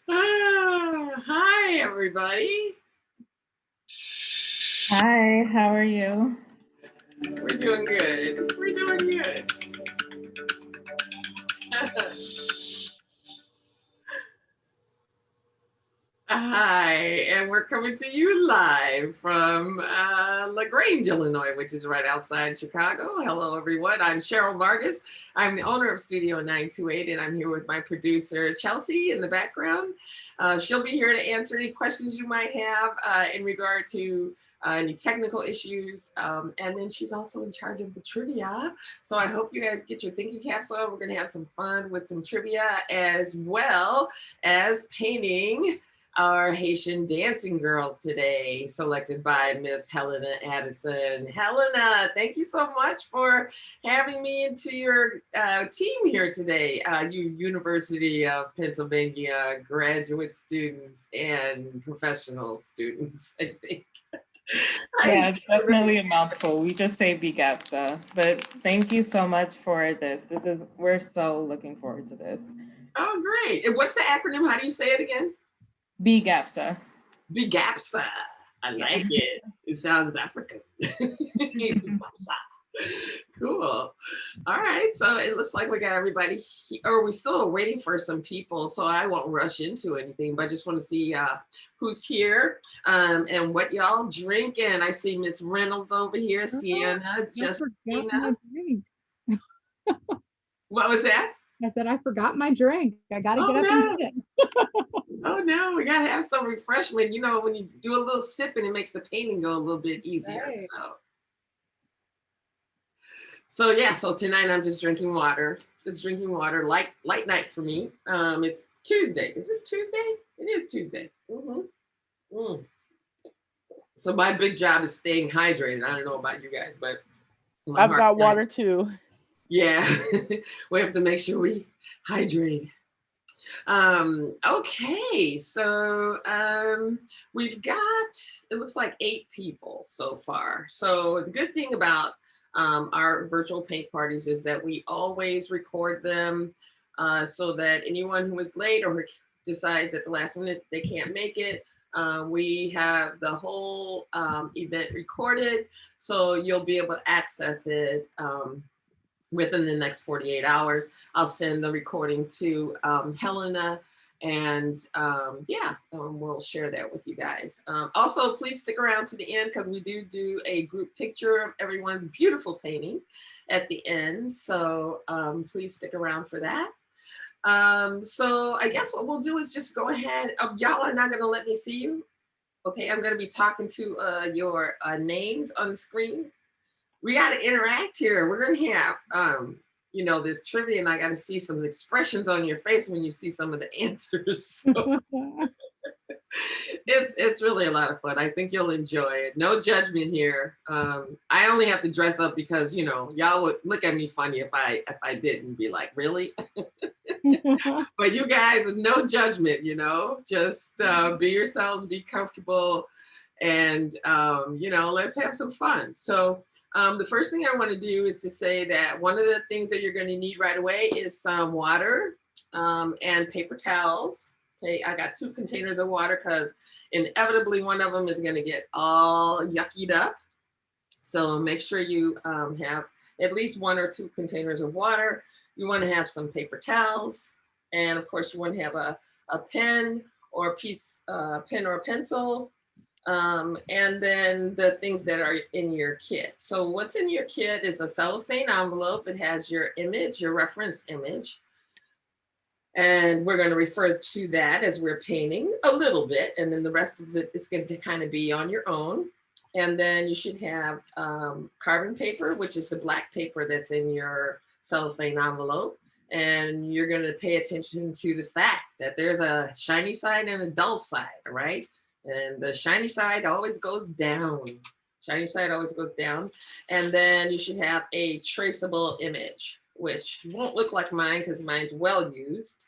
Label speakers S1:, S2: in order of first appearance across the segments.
S1: Hi, everybody.
S2: Hi, how are you?
S1: We're doing good. We're doing good. Hi, and we're coming to you live from LaGrange, Illinois, which is right outside Chicago. Hello, everyone. I'm Cheryl Vargas. I'm the owner of Studio 928, and I'm here with my producer, Chelsea, in the background. She'll be here to answer any questions you might have in regard to any technical issues. And then she's also in charge of the trivia. So I hope you guys get your thinking caps on. We're going to have some fun with some trivia as well as painting our Haitian dancing girls today, selected by Miss Helena Addison. Helena, thank you so much for having me into your team here today, you University of Pennsylvania graduate students and professional students, I think.
S2: Yeah, it's definitely a mouthful. We just say BGAPSA, but thank you so much for this. We're so looking forward to this.
S1: Oh, great. And what's the acronym? How do you say it again?
S2: BGAPSA.
S1: BGAPSA. I like it. It sounds African. Cool. All right. So it looks like we got everybody or we still are waiting for some people. So I won't rush into anything, but I just want to see who's here and what y'all drinking. I see Miss Reynolds over here, Sienna, Justina. What was that?
S3: I said, I forgot my drink. I got to
S1: Oh,
S3: get up
S1: no.
S3: and get it.
S1: Oh, no. We got to have some refreshment. You know, when you do a little sipping, it makes the painting go a little bit easier.
S3: Right.
S1: So yeah, so tonight I'm just drinking water. Just drinking water. Light night for me. It's Tuesday. Is this Tuesday? It is Tuesday. So my big job is staying hydrated. I don't know about you guys, but
S4: I've got water too.
S1: Yeah, we have to make sure we hydrate. Okay, so we've got, it looks like 8 people so far. So the good thing about our virtual paint parties is that we always record them so that anyone who is late or decides at the last minute they can't make it, we have the whole event recorded, so you'll be able to access it within the next 48 hours. I'll send the recording to Helena, and we'll share that with you guys. Also, please stick around to the end because we do a group picture of everyone's beautiful painting at the end. So please stick around for that. So I guess what we'll do is just go ahead. Y'all are not going to let me see you. Okay, I'm going to be talking to your names on the screen. We got to interact here. We're going to have, this trivia, and I got to see some expressions on your face when you see some of the answers. So it's really a lot of fun. I think you'll enjoy it. No judgment here. I only have to dress up because y'all would look at me funny if I didn't, be like, really? But you guys, no judgment. Just be yourselves, be comfortable, and let's have some fun. So the first thing I want to do is to say that one of the things that you're going to need right away is some water and paper towels. Okay, I got 2 containers of water because inevitably one of them is going to get all yuckied up. So make sure you have at least 1 or 2 containers of water. You want to have some paper towels. And of course, you want to have a pen or a pencil. And then the things that are in your kit. So what's in your kit is a cellophane envelope. It has your image, your reference image. And we're going to refer to that as we're painting a little bit. And then the rest of it is going to kind of be on your own. And then you should have carbon paper, which is the black paper that's in your cellophane envelope. And you're going to pay attention to the fact that there's a shiny side and a dull side, right? And the shiny side always goes down. Shiny side always goes down. And then you should have a traceable image, which won't look like mine because mine's well used.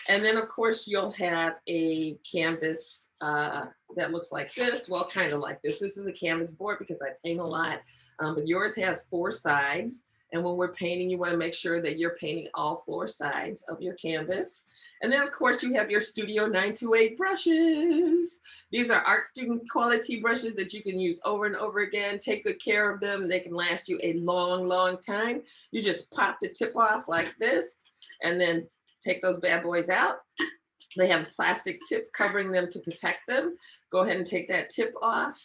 S1: And then of course you'll have a canvas that looks like this. Well, kind of like this. This is a canvas board because I paint a lot, but yours has 4 sides. And when we're painting, you want to make sure that you're painting all 4 sides of your canvas. And then of course you have your Studio 928 brushes. These are art student quality brushes that you can use over and over again. Take good care of them. They can last you a long, long time. You just pop the tip off like this and then take those bad boys out. They have a plastic tip covering them to protect them. Go ahead and take that tip off.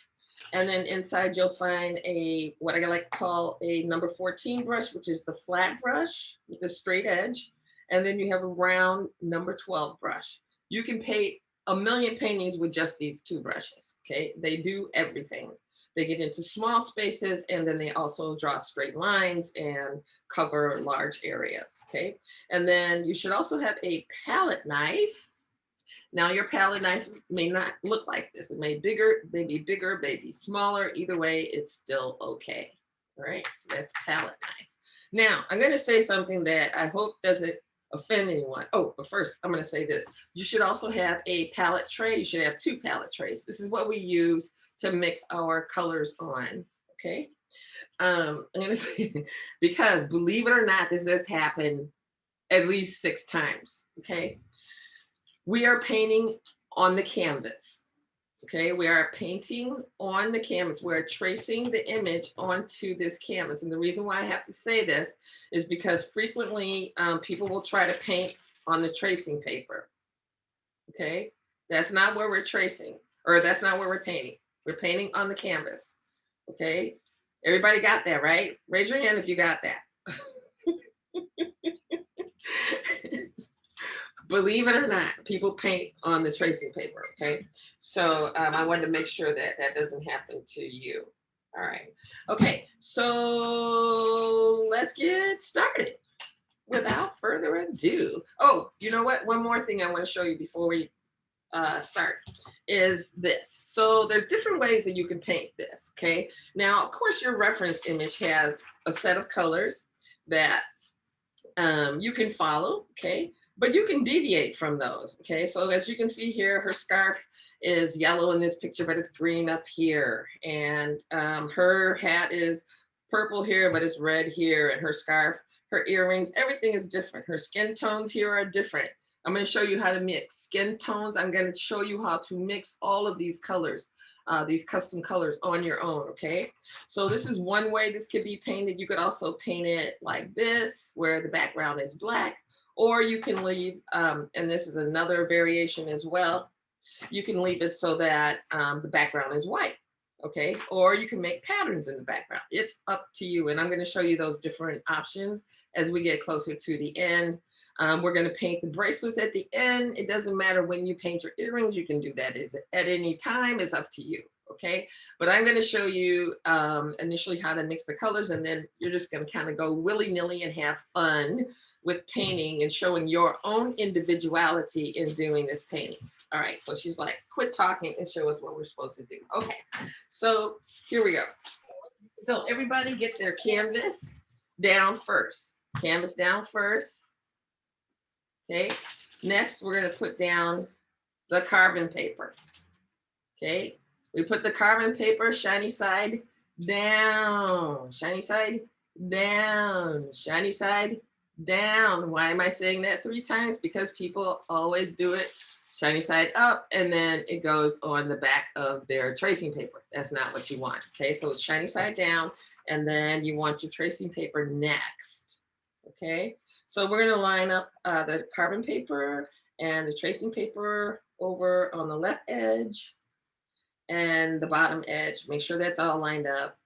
S1: And then inside you'll find a, what I like to call a number 14 brush, which is the flat brush with the straight edge. And then you have a round number 12 brush. You can paint a million paintings with just these 2 brushes, okay? They do everything. They get into small spaces, and then they also draw straight lines and cover large areas, okay? And then you should also have a palette knife. Now your palette knife may not look like this. It may be bigger, maybe smaller. Either way, it's still okay. All right, so that's palette knife. Now I'm going to say something that I hope doesn't offend anyone. Oh, but first I'm going to say this. You should also have a palette tray. You should have 2 palette trays. This is what we use to mix our colors on. Okay. I'm going to say, because believe it or not, this has happened at least 6 times. Okay. We are painting on the canvas. Okay, we are painting on the canvas. We're tracing the image onto this canvas. And the reason why I have to say this is because frequently people will try to paint on the tracing paper. Okay, that's not where we're tracing, or that's not where we're painting. We're painting on the canvas. Okay, everybody got that, right? Raise your hand if you got that. Believe it or not, people paint on the tracing paper, okay? So I wanted to make sure that that doesn't happen to you. All right. Okay, so let's get started. Without further ado. Oh, you know what? One more thing I want to show you before we start is this. So there's different ways that you can paint this, okay? Now, of course, your reference image has a set of colors that you can follow, okay? But you can deviate from those, okay? So as you can see here, her scarf is yellow in this picture, but it's green up here. And her hat is purple here, but it's red here. And her scarf, her earrings, everything is different. Her skin tones here are different. I'm going to show you how to mix skin tones. I'm going to show you how to mix all of these colors, these custom colors on your own, okay? So this is one way this could be painted. You could also paint it like this, where the background is black. Or you can leave, and this is another variation as well, you can leave it so that the background is white, okay? Or you can make patterns in the background. It's up to you, and I'm going to show you those different options as we get closer to the end. We're going to paint the bracelets at the end. It doesn't matter when you paint your earrings, you can do that at any time. It's up to you, okay? But I'm going to show you initially how to mix the colors, and then you're just going to kind of go willy-nilly and have fun with painting and showing your own individuality in doing this painting. All right, so she's like, quit talking and show us what we're supposed to do. Okay, so here we go. So everybody get their canvas down first. Canvas down first. Okay, next we're gonna put down the carbon paper. Okay, we put the carbon paper shiny side down, shiny side down, shiny side down. Why am I saying that 3 times? Because people always do it shiny side up, and then it goes on the back of their tracing paper. That's not what you want. Okay, so it's shiny side down, and then you want your tracing paper next. Okay, so we're going to line up the carbon paper and the tracing paper over on the left edge and the bottom edge. Make sure that's all lined up,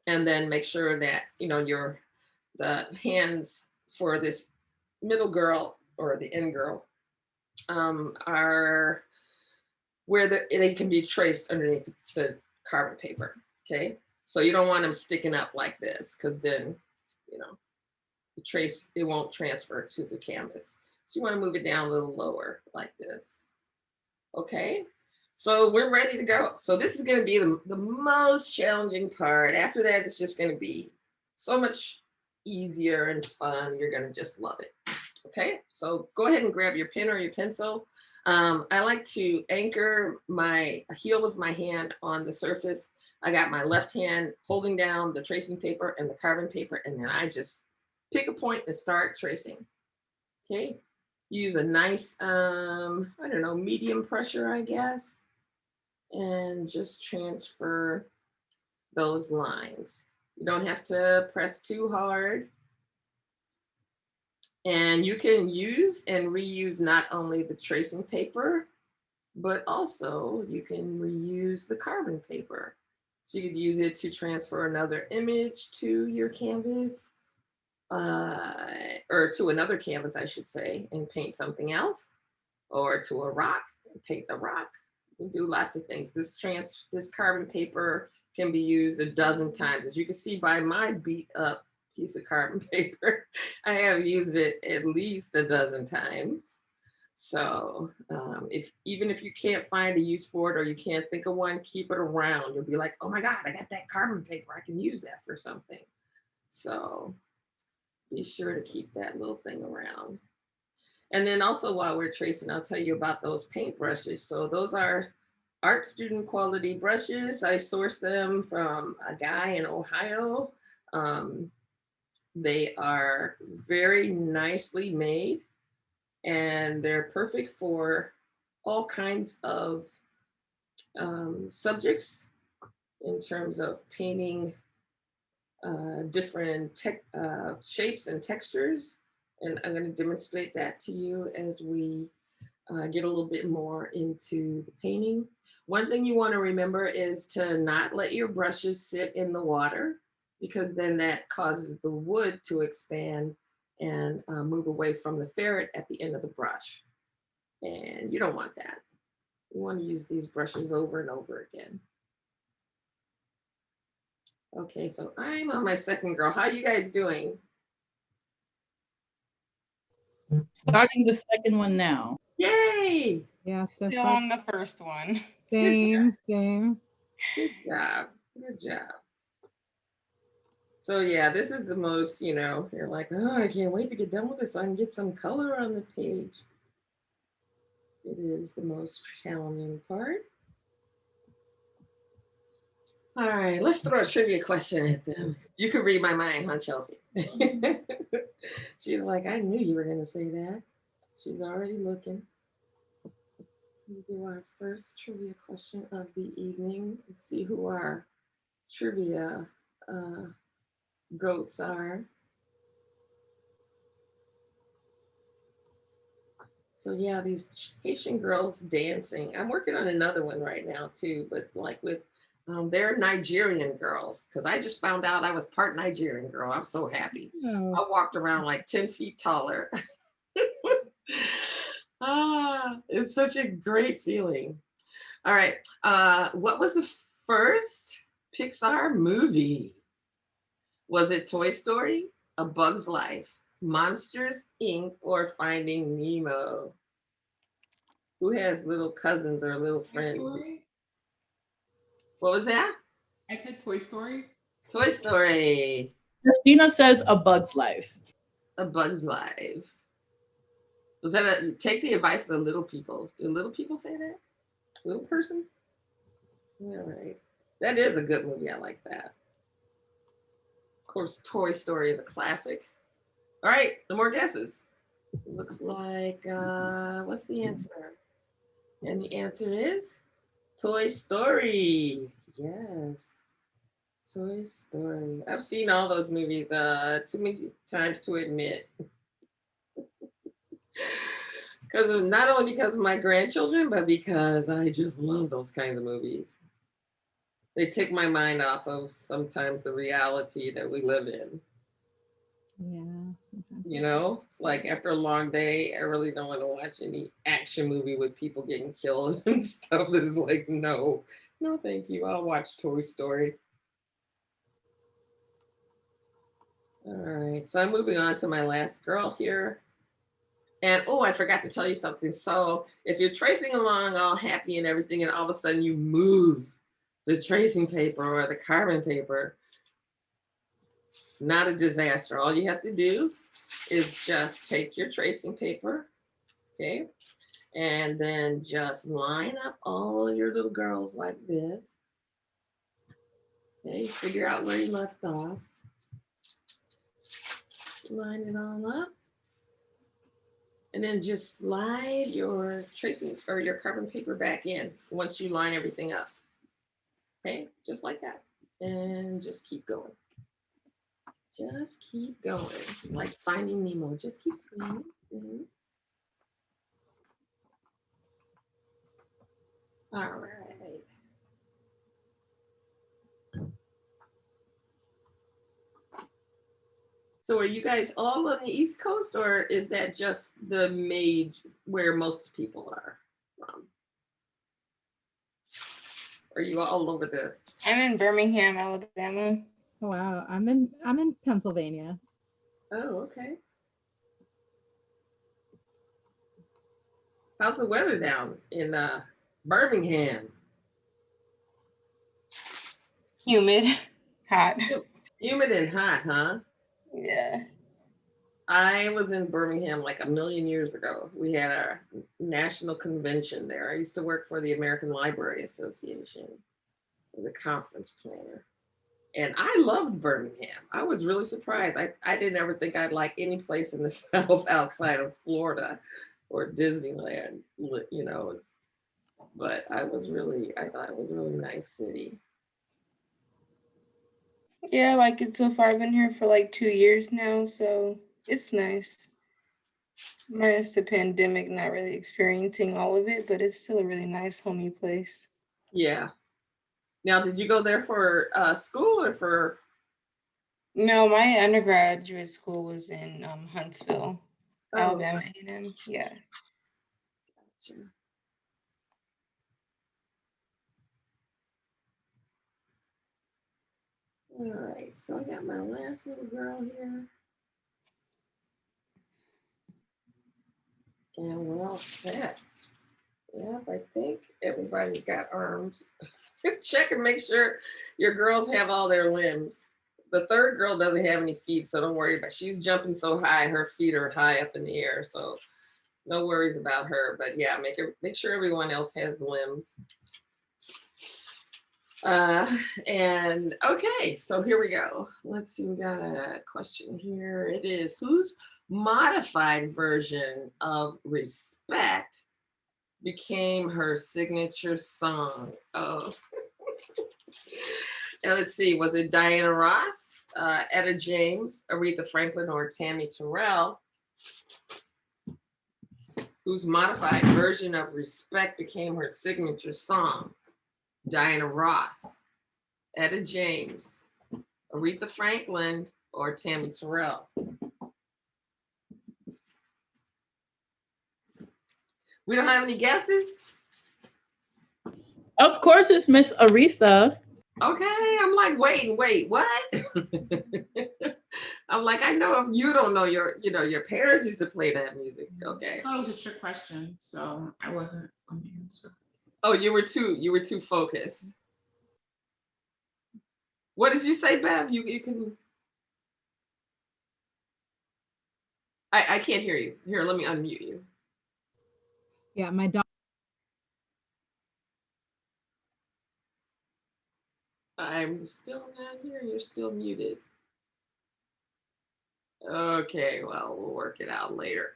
S1: and then make sure that the hands for this middle girl or the end girl are where they can be traced underneath the carbon paper. Okay, so you don't want them sticking up like this, because then the trace, it won't transfer to the canvas. So you want to move it down a little lower like this. Okay, so we're ready to go. So this is going to be the most challenging part. After that, it's just going to be so much easier and fun. You're going to just love it. Okay, so go ahead and grab your pen or your pencil. I like to anchor my heel of my hand on the surface I got my left hand holding down the tracing paper and the carbon paper, and then I just pick a point and start tracing. Okay. Use a nice, I don't know, medium pressure, I guess, and just transfer those lines. You don't have to press too hard. And you can use and reuse not only the tracing paper, but also you can reuse the carbon paper. So you could use it to transfer another image to your canvas, or to another canvas, I should say, and paint something else, or to a rock and paint the rock. You can do lots of things. This carbon paper can be used a dozen times. As you can see by my beat up piece of carbon paper, I have used it at least a dozen times. So even if you can't find a use for it or you can't think of one, keep it around. You'll be like, oh my God, I got that carbon paper. I can use that for something. So be sure to keep that little thing around. And then also while we're tracing, I'll tell you about those paint brushes. So those are art student quality brushes. I sourced them from a guy in Ohio. They are very nicely made and they're perfect for all kinds of subjects in terms of painting different shapes and textures. And I'm going to demonstrate that to you as we get a little bit more into the painting. One thing you want to remember is to not let your brushes sit in the water, because then that causes the wood to expand and move away from the ferrite at the end of the brush. And you don't want that. You want to use these brushes over and over again. Okay, so I'm on my second girl. How are you guys doing?
S4: Starting the second one now.
S1: Yay!
S3: Yeah, so
S2: Still
S3: far.
S2: on the first one.
S3: Same.
S1: Good job. Good job. So yeah, this is the most, you're like, oh, I can't wait to get done with this so I can get some color on the page. It is the most challenging part. All right, let's throw a trivia question at them. You can read my mind, huh, Chelsea? She's like, I knew you were going to say that. She's already looking. We'll do our first trivia question of the evening. Let's see who our trivia goats are. So yeah, these Haitian girls dancing. I'm working on another one right now too, but like with they're Nigerian girls, because I just found out I was part Nigerian girl. I'm so happy.
S3: Oh.
S1: I walked around like 10 feet taller. It's such a great feeling. All right. What was the first Pixar movie? Was it Toy Story, A Bug's Life, Monsters, Inc., or Finding Nemo? Who has little cousins or little friends?
S5: Toy Story?
S1: What was that?
S5: I said Toy Story.
S1: Toy Story.
S4: Christina says A Bug's Life.
S1: A Bug's Life. Was that take the advice of the little people? Do little people say that? Little person? Yeah, right. That is a good movie. I like that. Of course, Toy Story is a classic. All right, no more guesses. Looks like, what's the answer? And the answer is Toy Story. Yes. Toy Story. I've seen all those movies too many times to admit. Not only because of my grandchildren, but because I just love those kinds of movies. They take my mind off of sometimes the reality that we live in.
S3: Yeah.
S1: It's like after a long day, I really don't want to watch any action movie with people getting killed and stuff. It's like, no, thank you. I'll watch Toy Story. All right, so I'm moving on to my last girl here. And oh, I forgot to tell you something. So if you're tracing along all happy and everything, and all of a sudden you move the tracing paper or the carbon paper, it's not a disaster. All you have to do is just take your tracing paper, okay, and then just line up all your little girls like this. Okay, figure out where you left off. Line it all up. And then just slide your tracing or your carbon paper back in once you line everything up. Okay, just like that. And just keep going. Just keep going. Like Finding Nemo. Just keep swimming. All right. So are you guys all on the East Coast, or is that just the where most people are from? Are you all over the?
S6: I'm in Birmingham, Alabama.
S3: Oh, wow, I'm in Pennsylvania.
S1: Oh, okay. How's the weather down in Birmingham?
S6: Humid, hot.
S1: Humid and hot, huh?
S6: Yeah.
S1: I was in Birmingham like a million years ago. We had a national convention there. I used to work for the American Library Association as a conference planner. And I loved Birmingham. I was really surprised. I didn't ever think I'd like any place in the South outside of Florida or Disneyland, you know. But I thought it was a really nice city.
S6: Yeah, I like it so far. I've been here for like 2 years now, so it's nice. Minus the pandemic, not really experiencing all of it, but it's still a really nice, homey place.
S1: Yeah. Now, did you go there for school or for?
S6: No, my undergraduate school was in Huntsville,
S1: Oh,
S6: Alabama A&M. Yeah.
S1: gotcha. All right, so I got my last little girl here. And we're all set. Yep, I think everybody's got arms. Check and make sure your girls have all their limbs. The third girl doesn't have any feet, so don't worry about it. She's jumping so high, her feet are high up in the air, so no worries about her. But yeah, make sure everyone else has limbs. And okay, so here we go. Let's see, we got a question here. It is, whose modified version of Respect became her signature song? Oh, and let's see, was it Diana Ross, Etta James, Aretha Franklin, or Tammy Terrell? Whose modified version of Respect became her signature song? Diana Ross, Etta James, Aretha Franklin, or Tammy Terrell? We don't have any guesses?
S4: Of course, it's Miss Aretha.
S1: Okay, I'm like, wait, what? I'm like, I know if you don't know your parents used to play that music. Okay.
S5: I thought it was a trick question, so I wasn't going to answer.
S1: Oh, you were too focused. What did you say, Bev? You can. I can't hear you. Here, let me unmute you.
S3: Yeah, my dog.
S1: I'm still not here. You're still muted. Okay, well, we'll work it out later.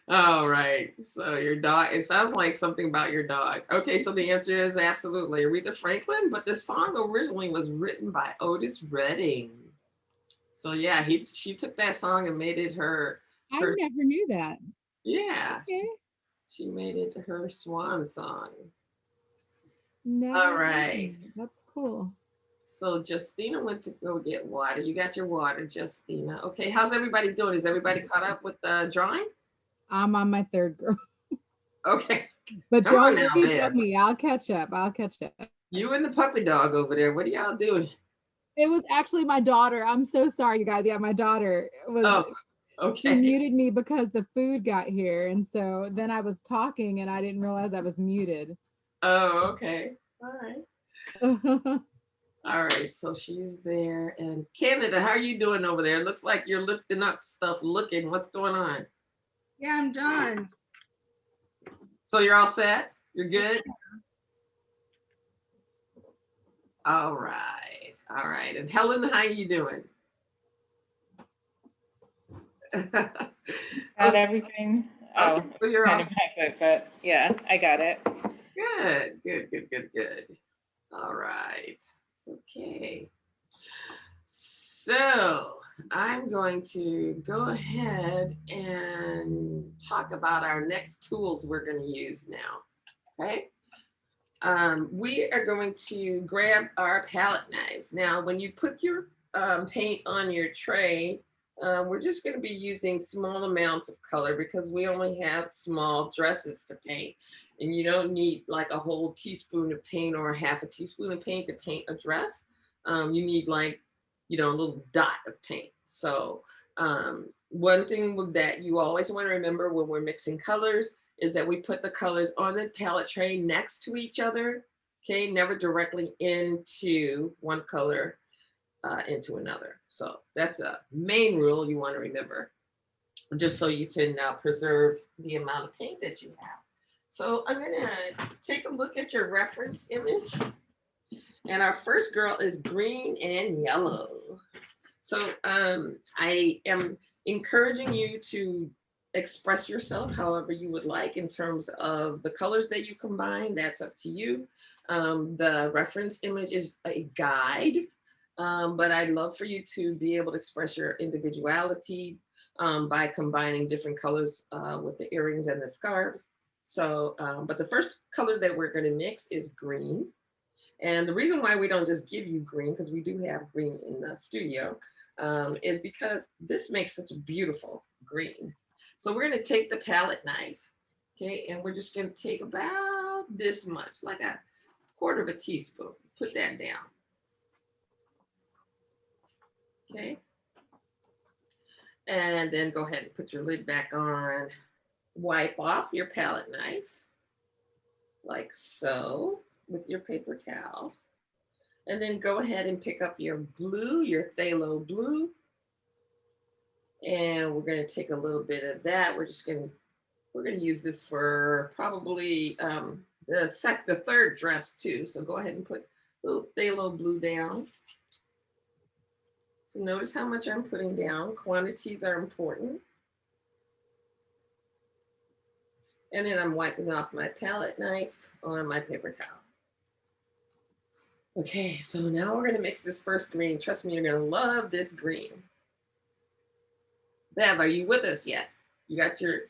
S1: All right. So your dog, it sounds like something about your dog. Okay, so the answer is absolutely Aretha Franklin, but the song originally was written by Otis Redding. So yeah, she took that song and made it her.
S3: I never knew that.
S1: Yeah.
S3: Okay.
S1: She made it her swan song.
S3: Never
S1: All
S3: knew
S1: right.
S3: that. That's cool.
S1: So Justina went to go get water. You got your water, Justina. Okay, how's everybody doing? Is everybody caught up with the drawing?
S3: I'm on my third girl.
S1: Okay.
S3: But
S1: Come on
S3: don't
S1: now,
S3: leave
S1: Bev.
S3: me. I'll catch up.
S1: You and the puppy dog over there. What are y'all doing?
S3: It was actually my daughter. I'm so sorry, you guys. Yeah, my daughter was.
S1: Oh,
S3: She
S1: okay.
S3: muted me because the food got here, and so then I was talking and I didn't realize I was muted.
S1: Oh, okay. All right.
S3: Yeah,
S1: All right. So she's there. And Canada, how are you doing over there? It looks like you're lifting up stuff, looking. What's going on?
S7: Yeah, I'm done.
S1: So you're all set? You're good? All right. All right. And Helen, how you doing?
S2: Got everything. Oh,
S1: Okay, so you're
S2: kind
S1: all
S2: of hectic, but yeah, I got it.
S1: good. Good, good, good, good. All right. Okay. So I'm going to go ahead and talk about our next tools we're going to use now. Okay. We are going to grab our palette knives. Now, when you put your paint on your tray, we're just going to be using small amounts of color because we only have small dresses to paint. And you don't need like a whole teaspoon of paint or half a teaspoon of paint to paint a dress. You need like, a little dot of paint. So one thing that you always want to remember when we're mixing colors is that we put the colors on the palette tray next to each other, okay? Never directly into one color into another. So that's a main rule you want to remember, just so you can preserve the amount of paint that you have. So I'm gonna take a look at your reference image. And our first girl is green and yellow. So I am encouraging you to express yourself however you would like in terms of the colors that you combine. That's up to you. The reference image is a guide, but I'd love for you to be able to express your individuality by combining different colors with the earrings and the scarves. So, but the first color that we're going to mix is green. And the reason why we don't just give you green, because we do have green in the studio, is because this makes such a beautiful green. So we're going to take the palette knife, okay, and we're just going to take about this much, like a quarter of a teaspoon. Put that down. Okay. And then go ahead and put your lid back on. Wipe off your palette knife, like so, with your paper towel. And then go ahead and pick up your blue, your phthalo blue. And we're going to take a little bit of that. We're going to use this for probably the third dress too. So go ahead and put a little phthalo blue down. So notice how much I'm putting down. Quantities are important. And then I'm wiping off my palette knife on my paper towel. Okay, so now we're going to mix this first green. Trust me, you're going to love this green. Bev, are you with us yet? You got your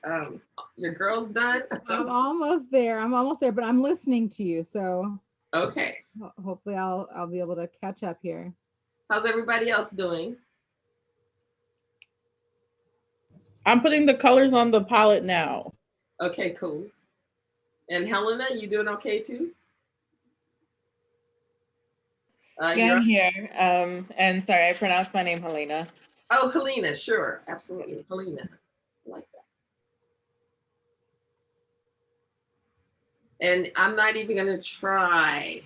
S1: girls done?
S3: I'm almost there. But I'm listening to you. So
S1: Okay.
S3: hopefully I'll be able to catch up here.
S1: How's everybody else doing?
S4: I'm putting the colors on the palette now.
S1: Okay, cool. And Helena, you doing okay too?
S2: Yeah, I'm here. And sorry, I pronounced my name Helena.
S1: Oh, Helena, sure, absolutely, Helena. I like that. And I'm not even gonna try.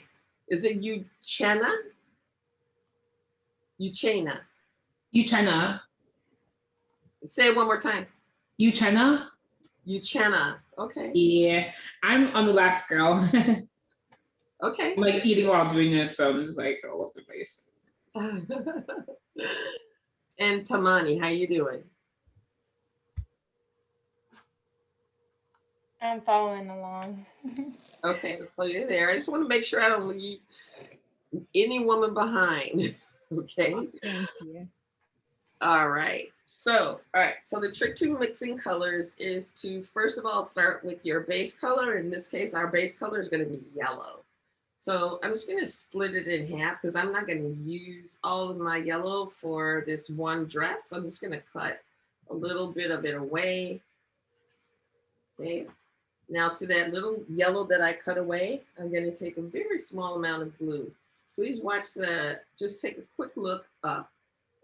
S1: Is it Uchenna? Uchenna.
S5: Uchenna.
S1: Say it one more time.
S5: Uchenna.
S1: Uchenna. Okay.
S5: Yeah, I'm on the last girl.
S1: Okay.
S5: I'm like eating while doing this, so I'm just like all over the place.
S1: And Tamani, how you doing?
S6: I'm following along.
S1: Okay, so you're there. I just want to make sure I don't leave any woman behind. Okay.
S3: Thank you.
S1: All right. So the trick to mixing colors is to first of all start with your base color. In this case, our base color is going to be yellow. So I'm just going to split it in half because I'm not going to use all of my yellow for this one dress. So I'm just going to cut a little bit of it away. Okay. Now to that little yellow that I cut away, I'm going to take a very small amount of blue. Please just take a quick look up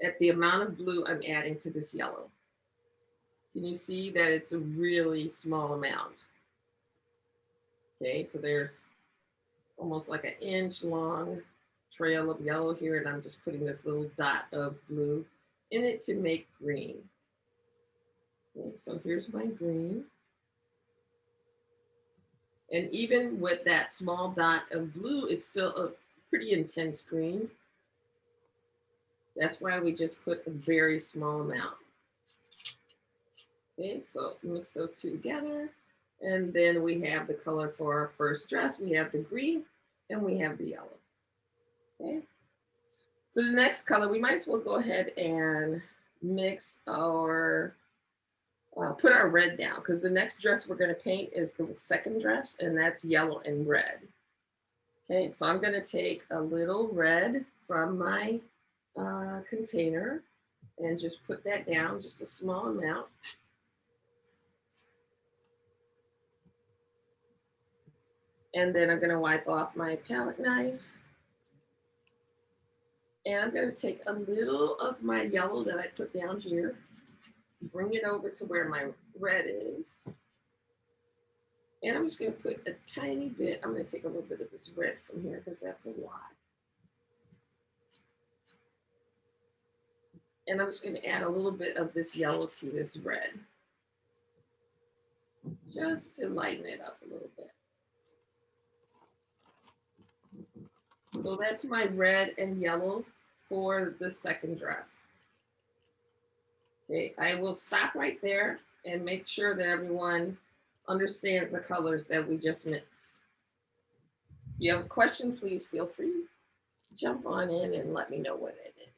S1: at the amount of blue I'm adding to this yellow. Can you see that it's a really small amount? Okay, so there's almost like an inch long trail of yellow here, and I'm just putting this little dot of blue in it to make green. Okay, so here's my green. And even with that small dot of blue, it's still a pretty intense green. That's why we just put a very small amount. Okay, so mix those two together. And then we have the color for our first dress. We have the green and we have the yellow. Okay. So the next color, we might as well go ahead and mix our, put our red down, because the next dress we're going to paint is the second dress, and that's yellow and red. Okay, so I'm going to take a little red from my container and just put that down, just a small amount. And then I'm going to wipe off my palette knife. And I'm going to take a little of my yellow that I put down here, bring it over to where my red is. And I'm just going to put a tiny bit, I'm going to take a little bit of this red from here because that's a lot. And I'm just going to add a little bit of this yellow to this red, just to lighten it up a little bit. So that's my red and yellow for the second dress. Okay, I will stop right there and make sure that everyone understands the colors that we just mixed. If you have a question, please feel free to jump on in and let me know what it is.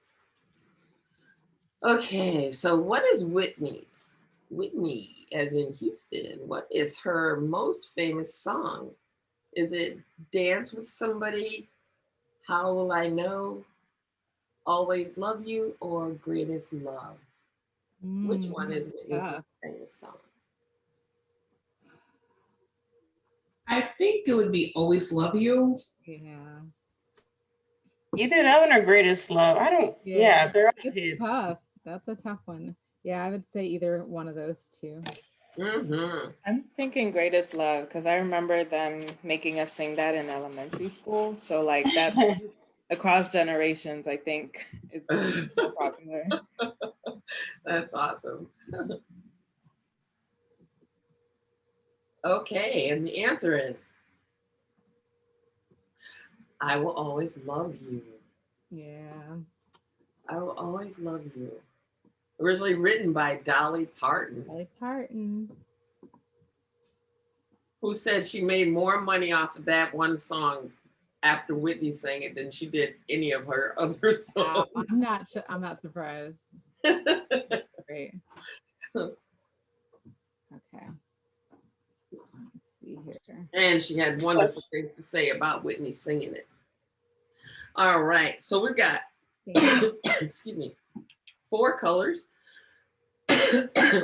S1: Okay, so what is Whitney's? Whitney, as in Houston, what is her most famous song? Is it Dance with Somebody, How Will I Know, Always Love You, or Greatest Love? Which one is Whitney's most famous song?
S5: I think it would be Always Love You.
S3: Yeah.
S6: Either that one or Greatest Love. I don't, yeah, they're all
S3: It's
S6: hits.
S3: tough. That's a tough one. Yeah, I would say either one of those two.
S1: Mm-hmm.
S2: I'm thinking Greatest Love because I remember them making us sing that in elementary school. So like that across generations, I think it's so popular.
S1: That's awesome. Okay, and the answer is I Will Always Love You.
S3: Yeah.
S1: I Will Always Love You. Originally written by Dolly Parton,
S3: Dolly Parton.
S1: who said she made more money off of that one song after Whitney sang it than she did any of her other songs.
S3: I'm not sure. I'm not surprised. Great. Okay. Let's see here.
S1: And she had wonderful things to say about Whitney singing it. All right, so we've got, excuse me, 4 colors.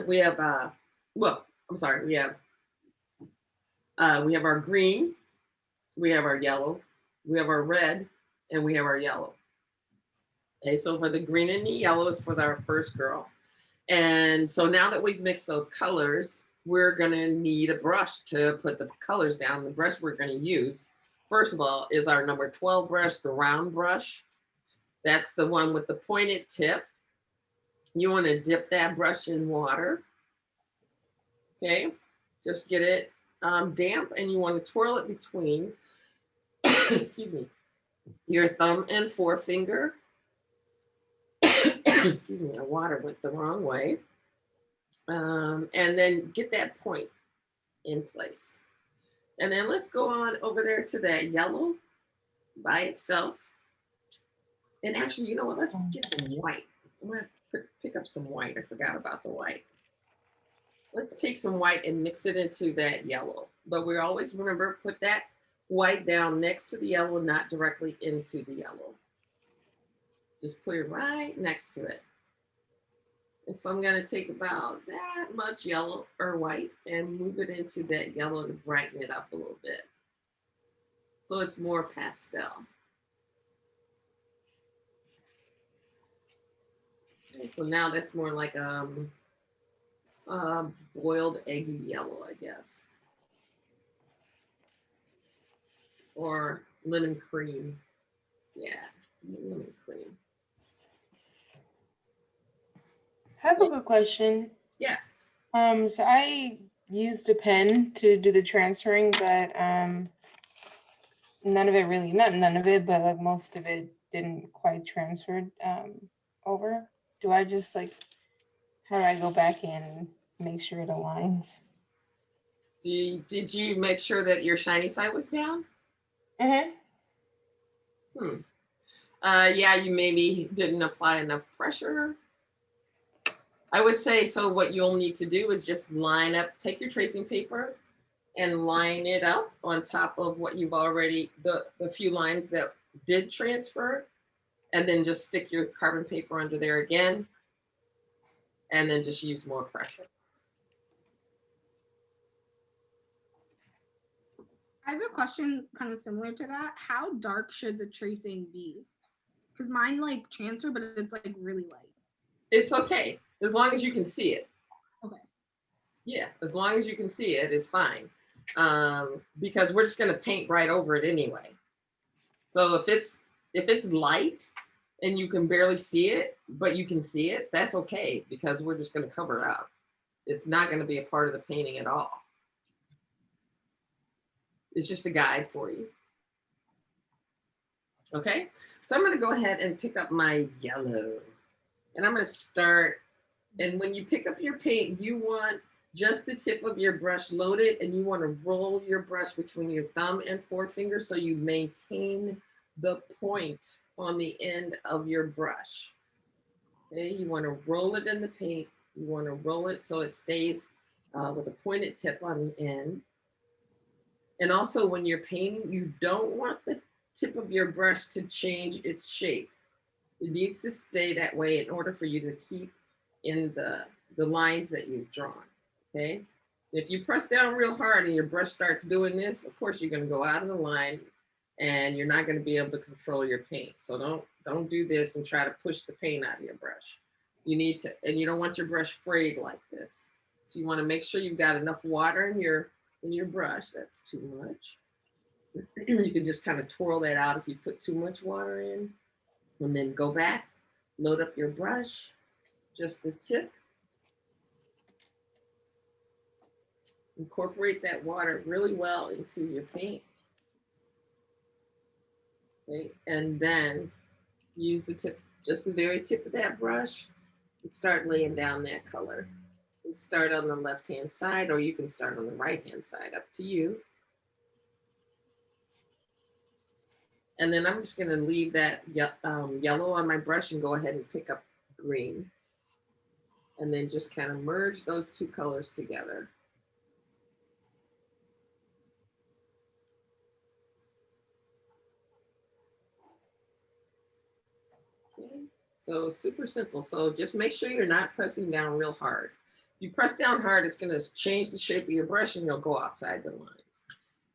S1: We have, well, I'm sorry, we have our green, we have our yellow, we have our red, and we have our yellow. Okay, so for the green and the yellow is for our first girl. And so now that we've mixed those colors, we're gonna need a brush to put the colors down. The brush we're gonna use, first of all, is our number 12 brush, the round brush. That's the one with the pointed tip. You wanna dip that brush in water. Okay, just get it damp, and you wanna twirl it between, excuse me, your thumb and forefinger. Excuse me, my water went the wrong way. And then get that point in place. And then let's go on over there to that yellow by itself. And actually, you know what? Let's get some white. I'm gonna pick up some white. I forgot about the white. Let's take some white and mix it into that yellow. But we always remember, put that white down next to the yellow, not directly into the yellow. Just put it right next to it. And so I'm going to take about that much yellow or white and move it into that yellow to brighten it up a little bit, so it's more pastel. Okay, so now that's more like boiled eggy yellow, I guess, or lemon cream. Yeah, lemon cream.
S6: I have a good question.
S1: Yeah.
S6: So I used a pen to do the transferring, but none of it really, not none of it, but like most of it didn't quite transfer over. Do I just like, how do I go back and make sure it aligns?
S1: Did you make sure that your shiny side was down?
S6: Mm-hmm.
S1: Yeah, you maybe didn't apply enough pressure. I would say, so what you'll need to do is just line up, take your tracing paper and line it up on top of what you've already, the few lines that did transfer, and then just stick your carbon paper under there again, and then just use more pressure.
S7: I have a question kind of similar to that. How dark should the tracing be? Because mine like transfer, but it's like really light.
S1: It's okay, as long as you can see it.
S7: Okay.
S1: Yeah, as long as you can see it, it's fine. Because we're just gonna paint right over it anyway. So if it's light and you can barely see it, but you can see it, that's okay, because we're just gonna cover it up. It's not gonna be a part of the painting at all. It's just a guide for you. Okay, so I'm gonna go ahead and pick up my yellow. And I'm gonna start, and when you pick up your paint, you want just the tip of your brush loaded, and you want to roll your brush between your thumb and forefinger so you maintain the point on the end of your brush. Okay, you want to roll it in the paint. You want to roll it so it stays with a pointed tip on the end. And also when you're painting, you don't want the tip of your brush to change its shape. It needs to stay that way in order for you to keep in the lines that you've drawn, okay? If you press down real hard and your brush starts doing this, of course you're gonna go out of the line and you're not gonna be able to control your paint. So don't do this and try to push the paint out of your brush. You need to, and you don't want your brush frayed like this. So you wanna make sure you've got enough water in your brush. That's too much. You can just kind of twirl that out if you put too much water in. And then go back, load up your brush, just the tip. Incorporate that water really well into your paint. Okay, and then use the tip, just the very tip of that brush, and start laying down that color. You start on the left-hand side, or you can start on the right-hand side, up to you. And then I'm just gonna leave that yellow on my brush and go ahead and pick up green. And then just kind of merge those two colors together. Okay. So super simple. So just make sure you're not pressing down real hard. If you press down hard, it's gonna change the shape of your brush and you'll go outside the lines.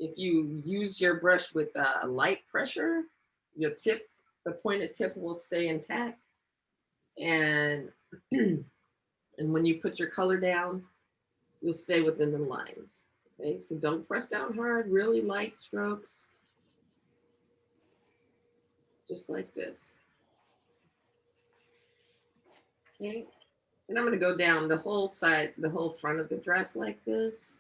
S1: If you use your brush with light pressure, your tip, the pointed tip will stay intact. And, and when you put your color down, you'll stay within the lines. Okay, so don't press down hard, really light strokes. Just like this. Okay, and I'm going to go down the whole side, the whole front of the dress like this.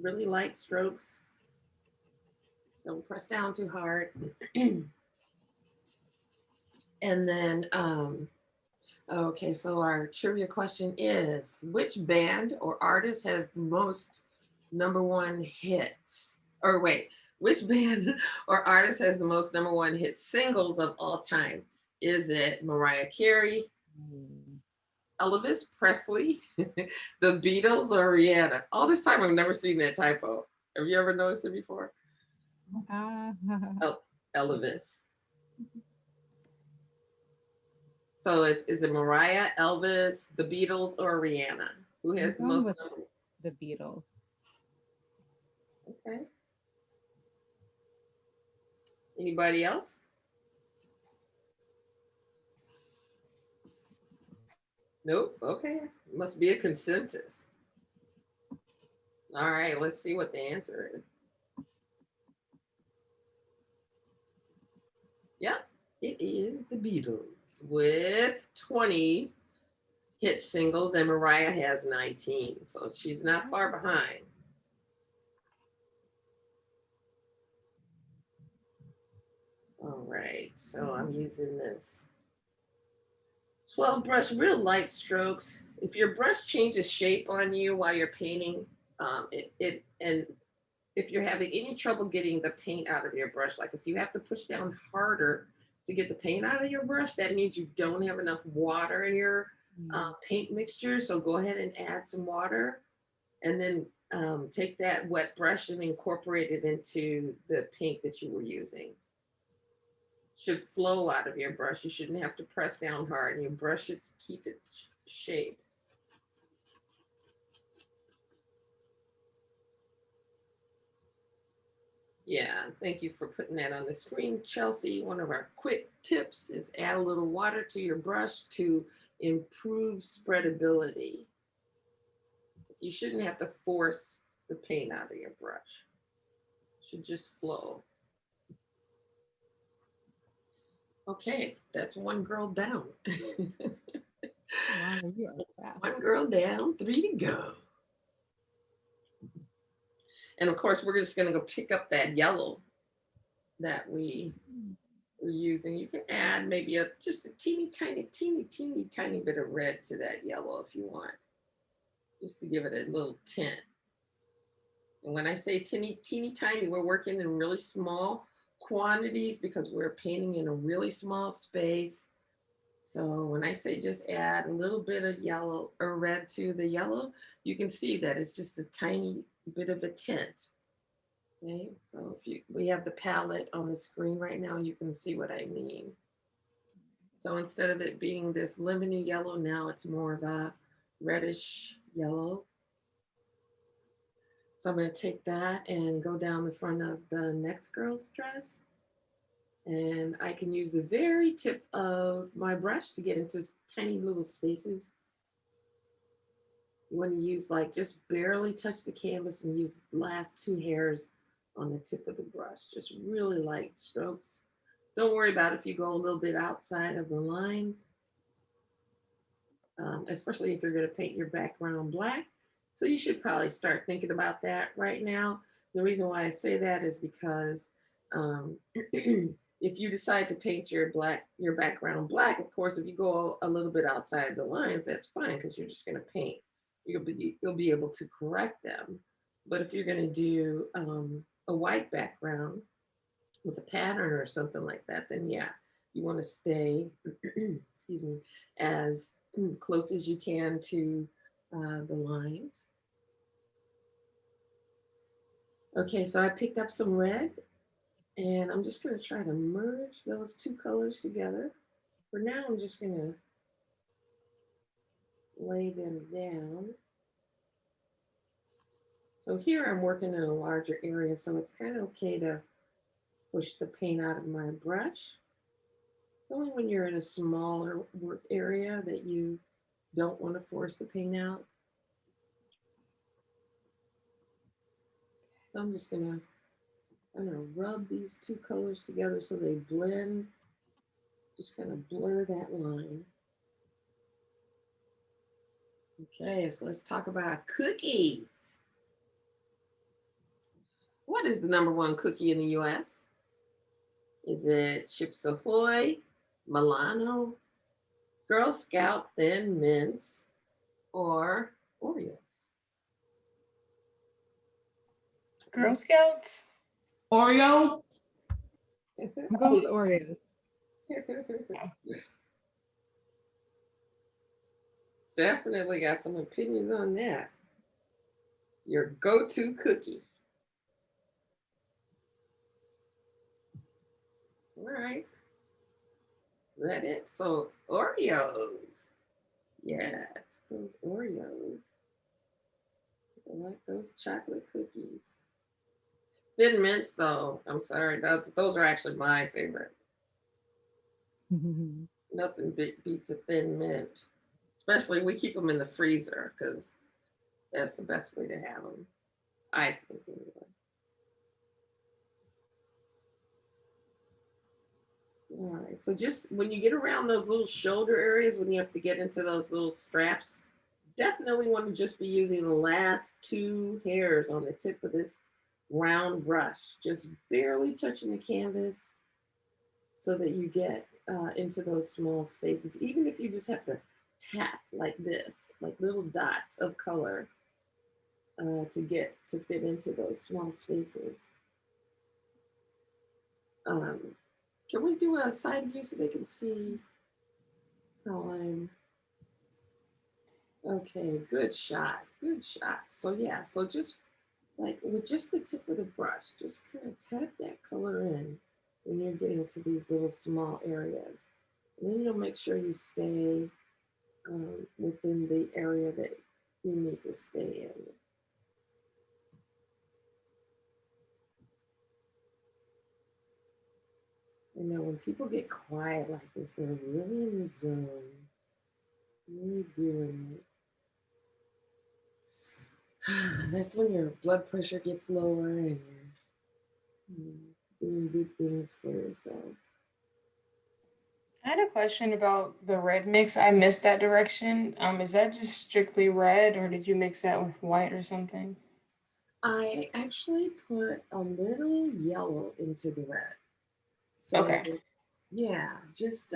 S1: Really light strokes. Don't press down too hard. And then, okay, so our trivia question is, which band or artist has the most #1 hits? Or wait, which band or artist has the most #1 hit singles of all time? Is it Mariah Carey, Elvis Presley, the Beatles, or Rihanna? All this time I've never seen that typo. Have you ever noticed it before? Elvis. So is it Mariah, Elvis, the Beatles, or Rihanna? Who has the most?
S3: The Beatles.
S1: Okay. Anybody else? Nope. Okay. Must be a consensus. All right. Let's see what the answer is. Yep. It is the Beatles with 20 hit singles, and Mariah has 19. So she's not far behind. All right, so I'm using this 12 brush, real light strokes. If your brush changes shape on you while you're painting, and if you're having any trouble getting the paint out of your brush, like if you have to push down harder to get the paint out of your brush, that means you don't have enough water in your paint mixture. So go ahead and add some water, and then take that wet brush and incorporate it into the paint that you were using. Should flow out of your brush. You shouldn't have to press down hard, and your brush should keep its shape. Yeah, thank you for putting that on the screen, Chelsea. One of our quick tips is add a little water to your brush to improve spreadability. You shouldn't have to force the paint out of your brush. It should just flow. Okay, that's one girl down.
S3: Wow, you are fast.
S1: One girl down, 3 to go. And of course, we're just gonna go pick up that yellow that we were using. You can add maybe just a teeny tiny bit of red to that yellow if you want, just to give it a little tint. And when I say teeny tiny, we're working in really small quantities because we're painting in a really small space. So when I say just add a little bit of yellow or red to the yellow, you can see that it's just a tiny bit of a tint. Okay, so if we have the palette on the screen right now, you can see what I mean. So instead of it being this lemony yellow, now it's more of a reddish yellow. So I'm going to take that and go down the front of the next girl's dress. And I can use the very tip of my brush to get into tiny little spaces. You want to use like just barely touch the canvas and use the last 2 hairs on the tip of the brush, just really light strokes. Don't worry about if you go a little bit outside of the lines, especially if you're going to paint your background black. So you should probably start thinking about that right now. The reason why I say that is because if you decide to paint your background black, of course, if you go a little bit outside the lines, that's fine because you're just going to paint. You'll be able to correct them. But if you're going to do a white background with a pattern or something like that, then yeah, you want to stay, excuse me, as close as you can to the lines. Okay, so I picked up some red, and I'm just going to try to merge those 2 colors together. For now, I'm just going to lay them down. So here I'm working in a larger area, so it's kind of okay to push the paint out of my brush. It's only when you're in a smaller work area that you don't want to force the paint out. So I'm just gonna rub these 2 colors together so they blend. Just kind of blur that line. Okay, so let's talk about cookies. What is the #1 cookie in the US? Is it Chips Ahoy, Milano, Girl Scout Thin Mints, or Oreos?
S6: Girl Scouts?
S5: Oreo?
S3: I'm going with Oreos.
S1: Definitely got some opinions on that. Your go-to cookie. All right. Is that it? So Oreos. Yes, those Oreos. I like those chocolate cookies. Thin Mints, though, I'm sorry, those are actually my favorite. Nothing beats a Thin Mint. Especially we keep them in the freezer because that's the best way to have them. I think anyway. All right, so just when you get around those little shoulder areas, when you have to get into those little straps, definitely want to just be using the last 2 hairs on the tip of this round brush, just barely touching the canvas. so that you get into those small spaces, even if you just have to tap like this, like little dots of color to fit into those small spaces. Can we do a side view so they can see how I'm? Okay, good shot, good shot. So yeah, so just like with just the tip of the brush, just kind of tap that color in when you're getting to these little small areas. And then you'll make sure you stay within the area that you need to stay in. You know, when people get quiet like this, they're really in the zone, really doing it. That's when your blood pressure gets lower and you're doing good things for yourself.
S6: I had a question about the red mix. I missed that direction. Is that just strictly red, or did you mix that with white or something?
S1: I actually put a little yellow into the red. So
S6: Okay.
S1: yeah, just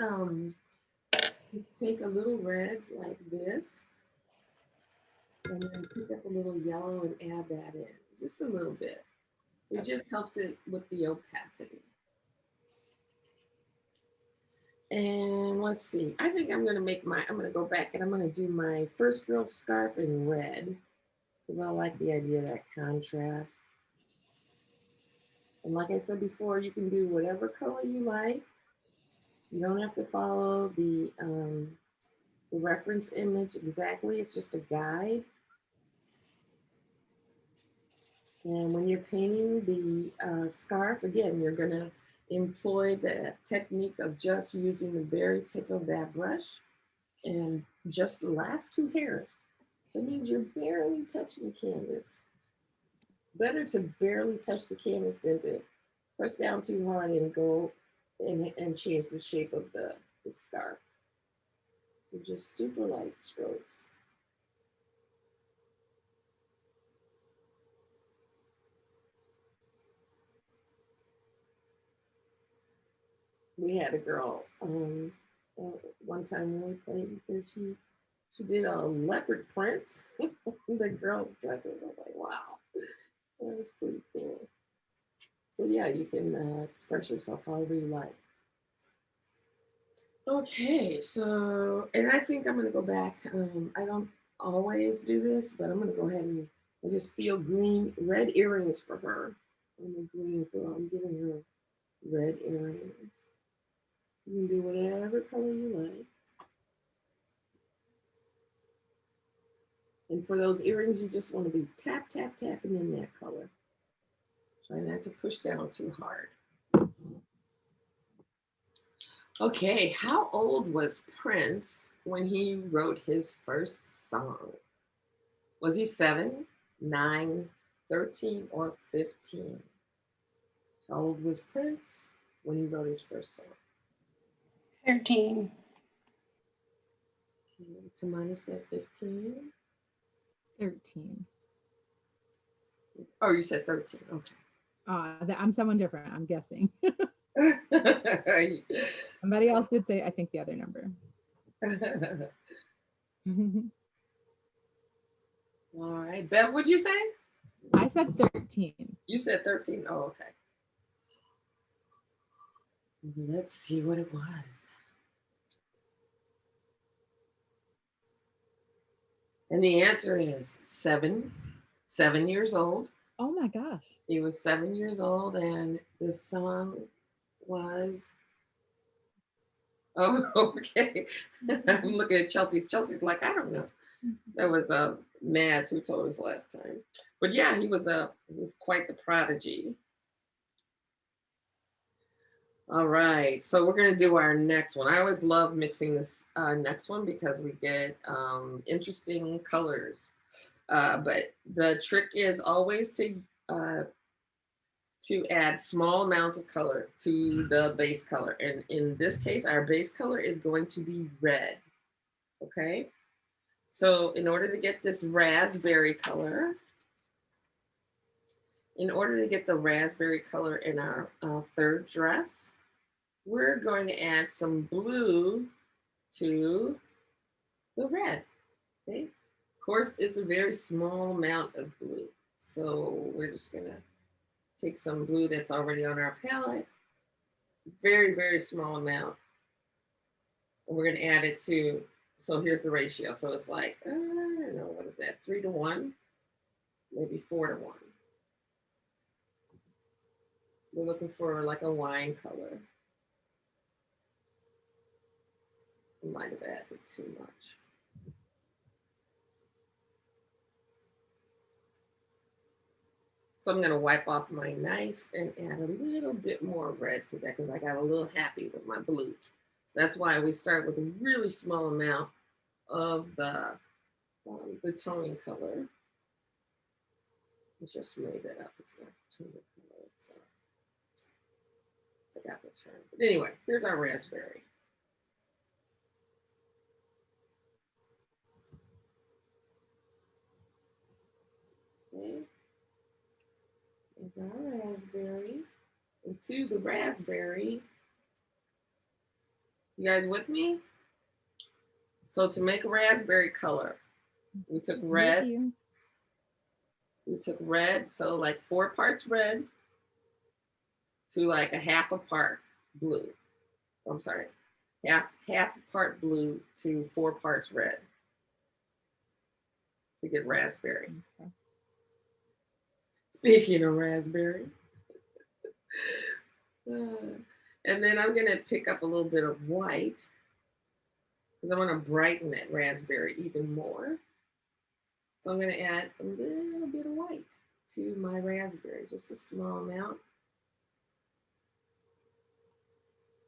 S1: take a little red like this, and then pick up a little yellow and add that in, just a little bit. It just helps it with the opacity. And let's see, I think I'm gonna go back and I'm gonna do my first girl scarf in red, because I like the idea of that contrast. And like I said before, you can do whatever color you like. You don't have to follow the reference image exactly, it's just a guide. And when you're painting the scarf, again, you're gonna employ the technique of just using the very tip of that brush and just the last two hairs. That means you're barely touching the canvas. Better to barely touch the canvas than to press down too hard and go and change the shape of the scarf. So just super light strokes. We had a girl one time when we played because she did a leopard print. The girl's dress. I was like, wow, that was pretty cool. So yeah, you can express yourself however you like. Okay, so, and I think I'm gonna go back. I don't always do this, but I'm gonna go ahead and I just feel red earrings for her. I'm a green girl. I'm giving her red earrings. You can do whatever color you like. And for those earrings, you just want to be tap, tap, tapping in that color. Try not to push down too hard. Okay, how old was Prince when he wrote his first song? Was he 7, 9, 13, or 15? How old was Prince when he wrote his first song?
S6: 13.
S1: Okay, to minus that 15.
S3: 13.
S1: Oh, you said 13. Okay.
S3: I'm someone different, I'm guessing. Somebody else did say, I think, the other number.
S1: All right. Bev, what'd you say?
S3: I said 13.
S1: You said 13. Oh, okay. Let's see what it was. And the answer is 7 years old.
S3: Oh my gosh.
S1: He was 7 years old, and the song was. Oh, okay. I'm looking at Chelsea. Chelsea's like, I don't know. That was Mads who told us last time. But yeah, he was quite the prodigy. All right, so we're gonna do our next one. I always love mixing this next one because we get interesting colors. But the trick is always to add small amounts of color to the base color. And in this case, our base color is going to be red, okay? So in order to get this raspberry color, in our third dress, we're going to add some blue to the red. Okay. Of course, it's a very small amount of blue. So we're just gonna take some blue that's already on our palette, very, very small amount. And we're gonna add it to, so here's the ratio. So it's like, I don't know, what is that, 3 to 1, maybe 4 to 1. We're looking for like a wine color. I might have added too much. So I'm gonna wipe off my knife and add a little bit more red to that because I got a little happy with my blue. That's why we start with a really small amount of the toning color. I just made that up. It's not toning color. So I got the term. But anyway, here's our raspberry. Okay. There's our raspberry. And to the raspberry, you guys with me? So to make a raspberry color, we took red. We took red, so like 4 parts red to like a half a part blue. I'm sorry, half a part blue to 4 parts red to get raspberry. Okay. Speaking of raspberry, and then I'm gonna pick up a little bit of white because I want to brighten that raspberry even more. So I'm gonna add a little bit of white to my raspberry, just a small amount,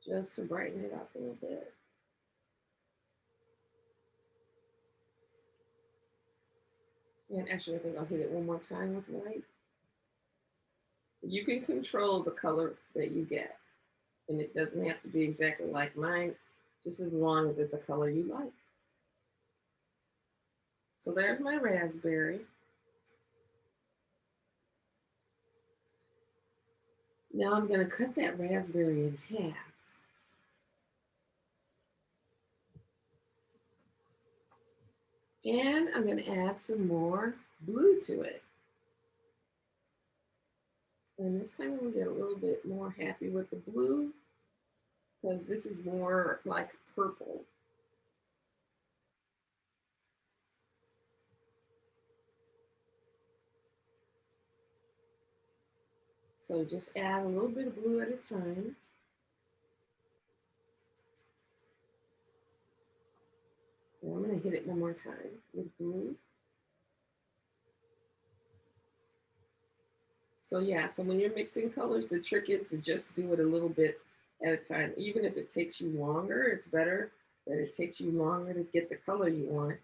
S1: just to brighten it up a little bit. And actually, I think I'll hit it one more time with white. You can control the color that you get, and it doesn't have to be exactly like mine, just as long as it's a color you like. So there's my raspberry. Now I'm going to cut that raspberry in half. And I'm going to add some more blue to it. And this time I'm going to get a little bit more happy with the blue because this is more like purple. So just add a little bit of blue at a time. And I'm going to hit it one more time with blue. So yeah, so when you're mixing colors, the trick is to just do it a little bit at a time. Even if it takes you longer, it's better that it takes you longer to get the color you want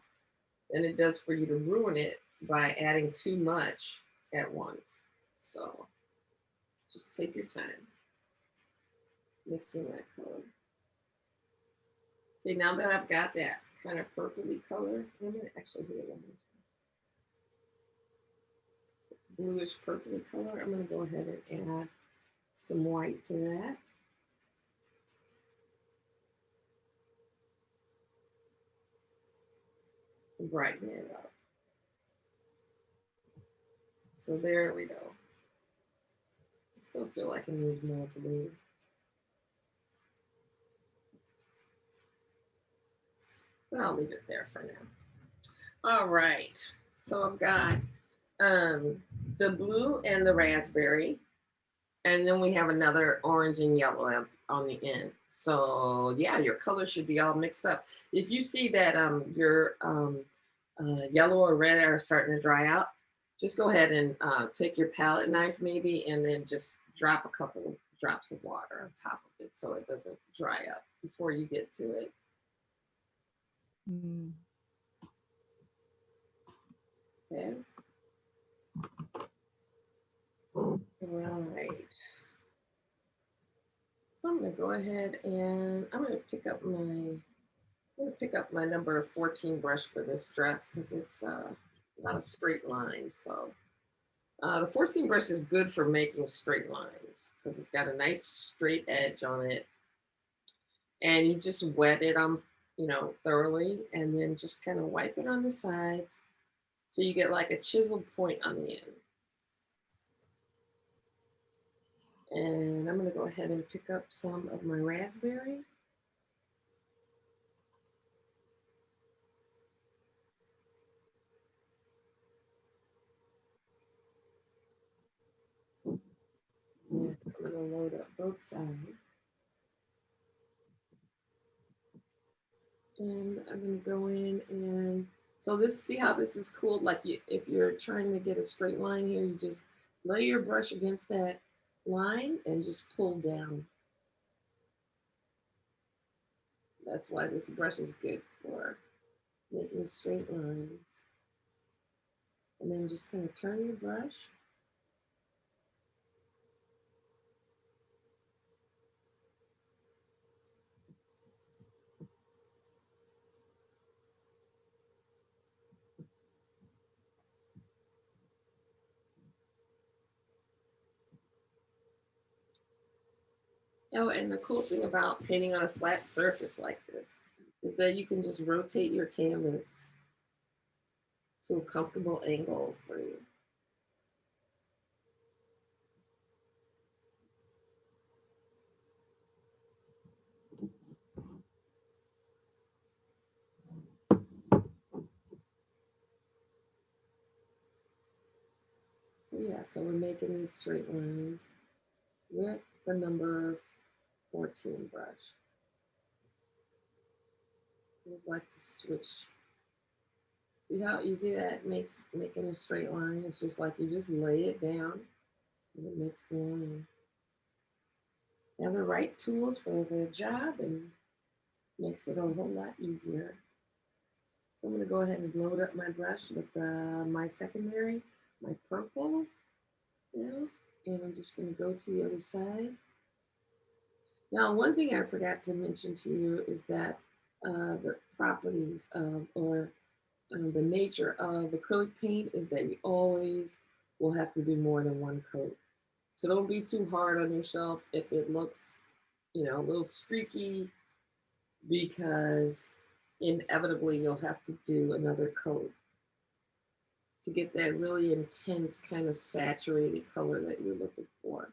S1: than it does for you to ruin it by adding too much at once. So just take your time mixing that color. Okay, now that I've got that kind of purpley color, I'm going to actually hit it one more time. Bluish purpley color, I'm going to go ahead and add some white to that. To brighten it up. So there we go. I still feel like I need more blue. But I'll leave it there for now. All right, so I've got the blue and the raspberry, and then we have another orange and yellow on the end. So yeah, your colors should be all mixed up. If you see that your yellow or red are starting to dry out, just go ahead and take your palette knife maybe, and then just drop a couple drops of water on top of it so it doesn't dry up before you get to it. Okay. Right. So I'm going to go ahead and I'm going to pick up my number 14 brush for this dress because it's a lot of straight lines. So the 14 brush is good for making straight lines because it's got a nice straight edge on it and you just wet it thoroughly, and then just kind of wipe it on the sides so you get like a chiseled point on the end. And I'm going to go ahead and pick up some of my raspberry. And I'm going to load up both sides. And I'm going to go in and, so this, see how this is cooled? Like if you're trying to get a straight line here, you just lay your brush against that line and just pull down. That's why this brush is good for making straight lines. And then just kind of turn your brush. Oh, and the cool thing about painting on a flat surface like this is that you can just rotate your canvas to a comfortable angle for you. So yeah, so we're making these straight lines with the number 14 brush. I just like to switch. See how easy that makes making a straight line? It's just like you just lay it down and it makes the line. Have the right tools for the job and makes it a whole lot easier. So I'm going to go ahead and load up my brush with my secondary, my purple now, and I'm just going to go to the other side. Now, one thing I forgot to mention to you is that the properties of, or the nature of acrylic paint is that you always will have to do more than one coat. So don't be too hard on yourself if it looks, a little streaky, because inevitably you'll have to do another coat to get that really intense kind of saturated color that you're looking for.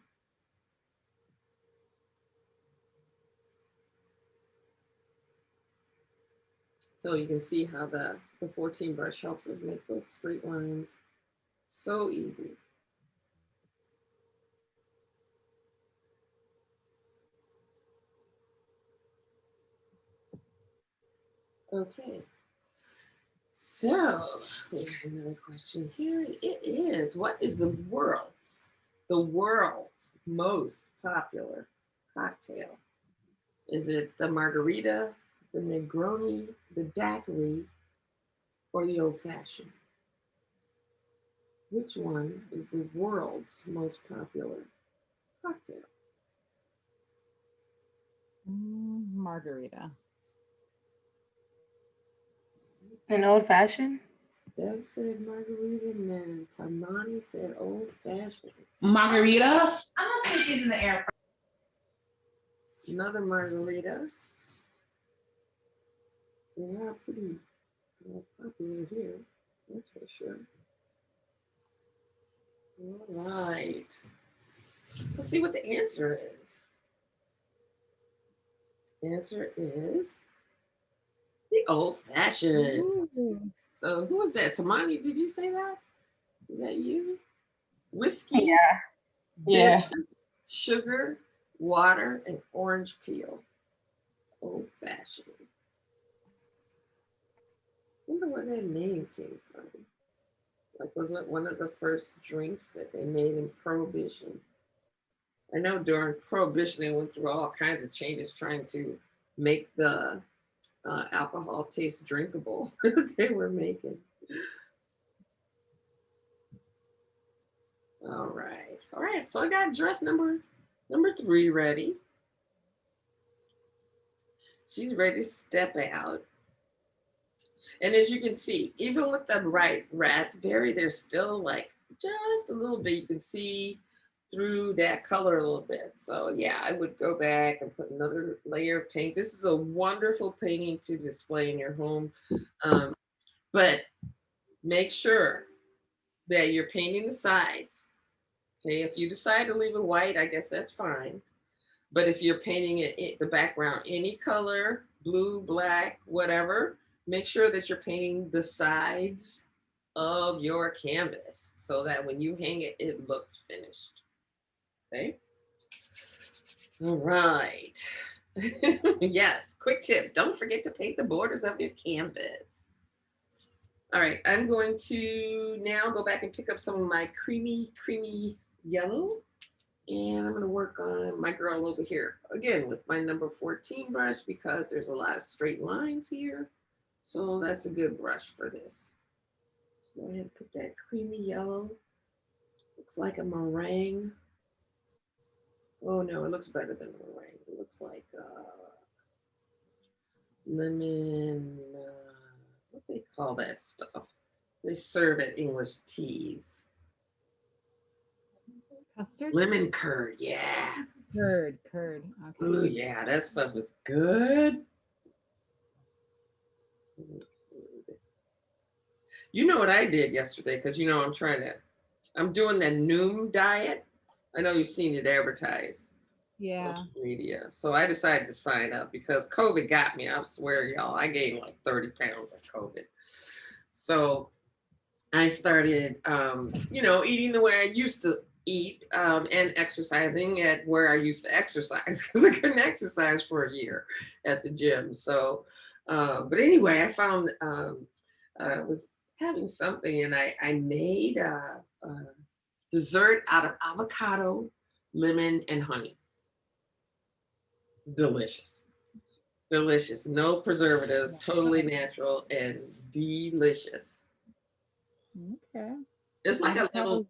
S1: So you can see how the 14 brush helps us make those straight lines so easy. Okay, so we have another question here. It is, what is the world's most popular cocktail? Is it the margarita, the Negroni, the daiquiri, or the old fashioned? Which one is the world's most popular cocktail?
S3: Margarita.
S6: An old fashioned?
S1: Deb said margarita, and then Tamani said old fashioned.
S5: Margarita. I'm gonna stick these in the air.
S1: Another margarita. They are pretty popular here, that's for sure. All right. Let's see what the answer is. The answer is the old fashioned. So who was that? Tamani, did you say that? Is that you? Whiskey,
S6: Yeah.
S1: bitters, sugar, water, and orange peel. Old fashioned. I wonder where that name came from. Like, was it one of the first drinks that they made in Prohibition? I know during Prohibition, they went through all kinds of changes trying to make the alcohol taste drinkable that they were making. All right. So I got dress number 3 ready. She's ready to step out. And as you can see, even with the right raspberry, there's still like just a little bit. You can see through that color a little bit. So yeah, I would go back and put another layer of paint. This is a wonderful painting to display in your home. But make sure that you're painting the sides. Okay, if you decide to leave it white, I guess that's fine. But if you're painting it, the background any color, blue, black, whatever, make sure that you're painting the sides of your canvas so that when you hang it, it looks finished. Okay. All right. Yes, quick tip. Don't forget to paint the borders of your canvas. All right, I'm going to now go back and pick up some of my creamy yellow. And I'm going to work on my girl over here again with my number 14 brush because there's a lot of straight lines here. So that's a good brush for this. So go ahead and put that creamy yellow. Looks like a meringue. Oh no, it looks better than a meringue. It looks like lemon, what do they call that stuff? They serve at English teas.
S3: Custard?
S1: Lemon curd, yeah.
S3: Curd. Okay.
S1: Oh yeah, that stuff is good. You know what I did yesterday, because you know I'm doing the Noom diet. I know you've seen it advertised.
S3: Yeah.
S1: Social media. So I decided to sign up because COVID got me. I swear, y'all, I gained like 30 pounds of COVID. So I started, eating the way I used to eat and exercising at where I used to exercise because I couldn't exercise for a year at the gym. So, but anyway, I found I was having something and I made a dessert out of avocado, lemon, and honey. Delicious. Delicious. No preservatives, totally natural and delicious.
S3: Okay.
S1: It's like a little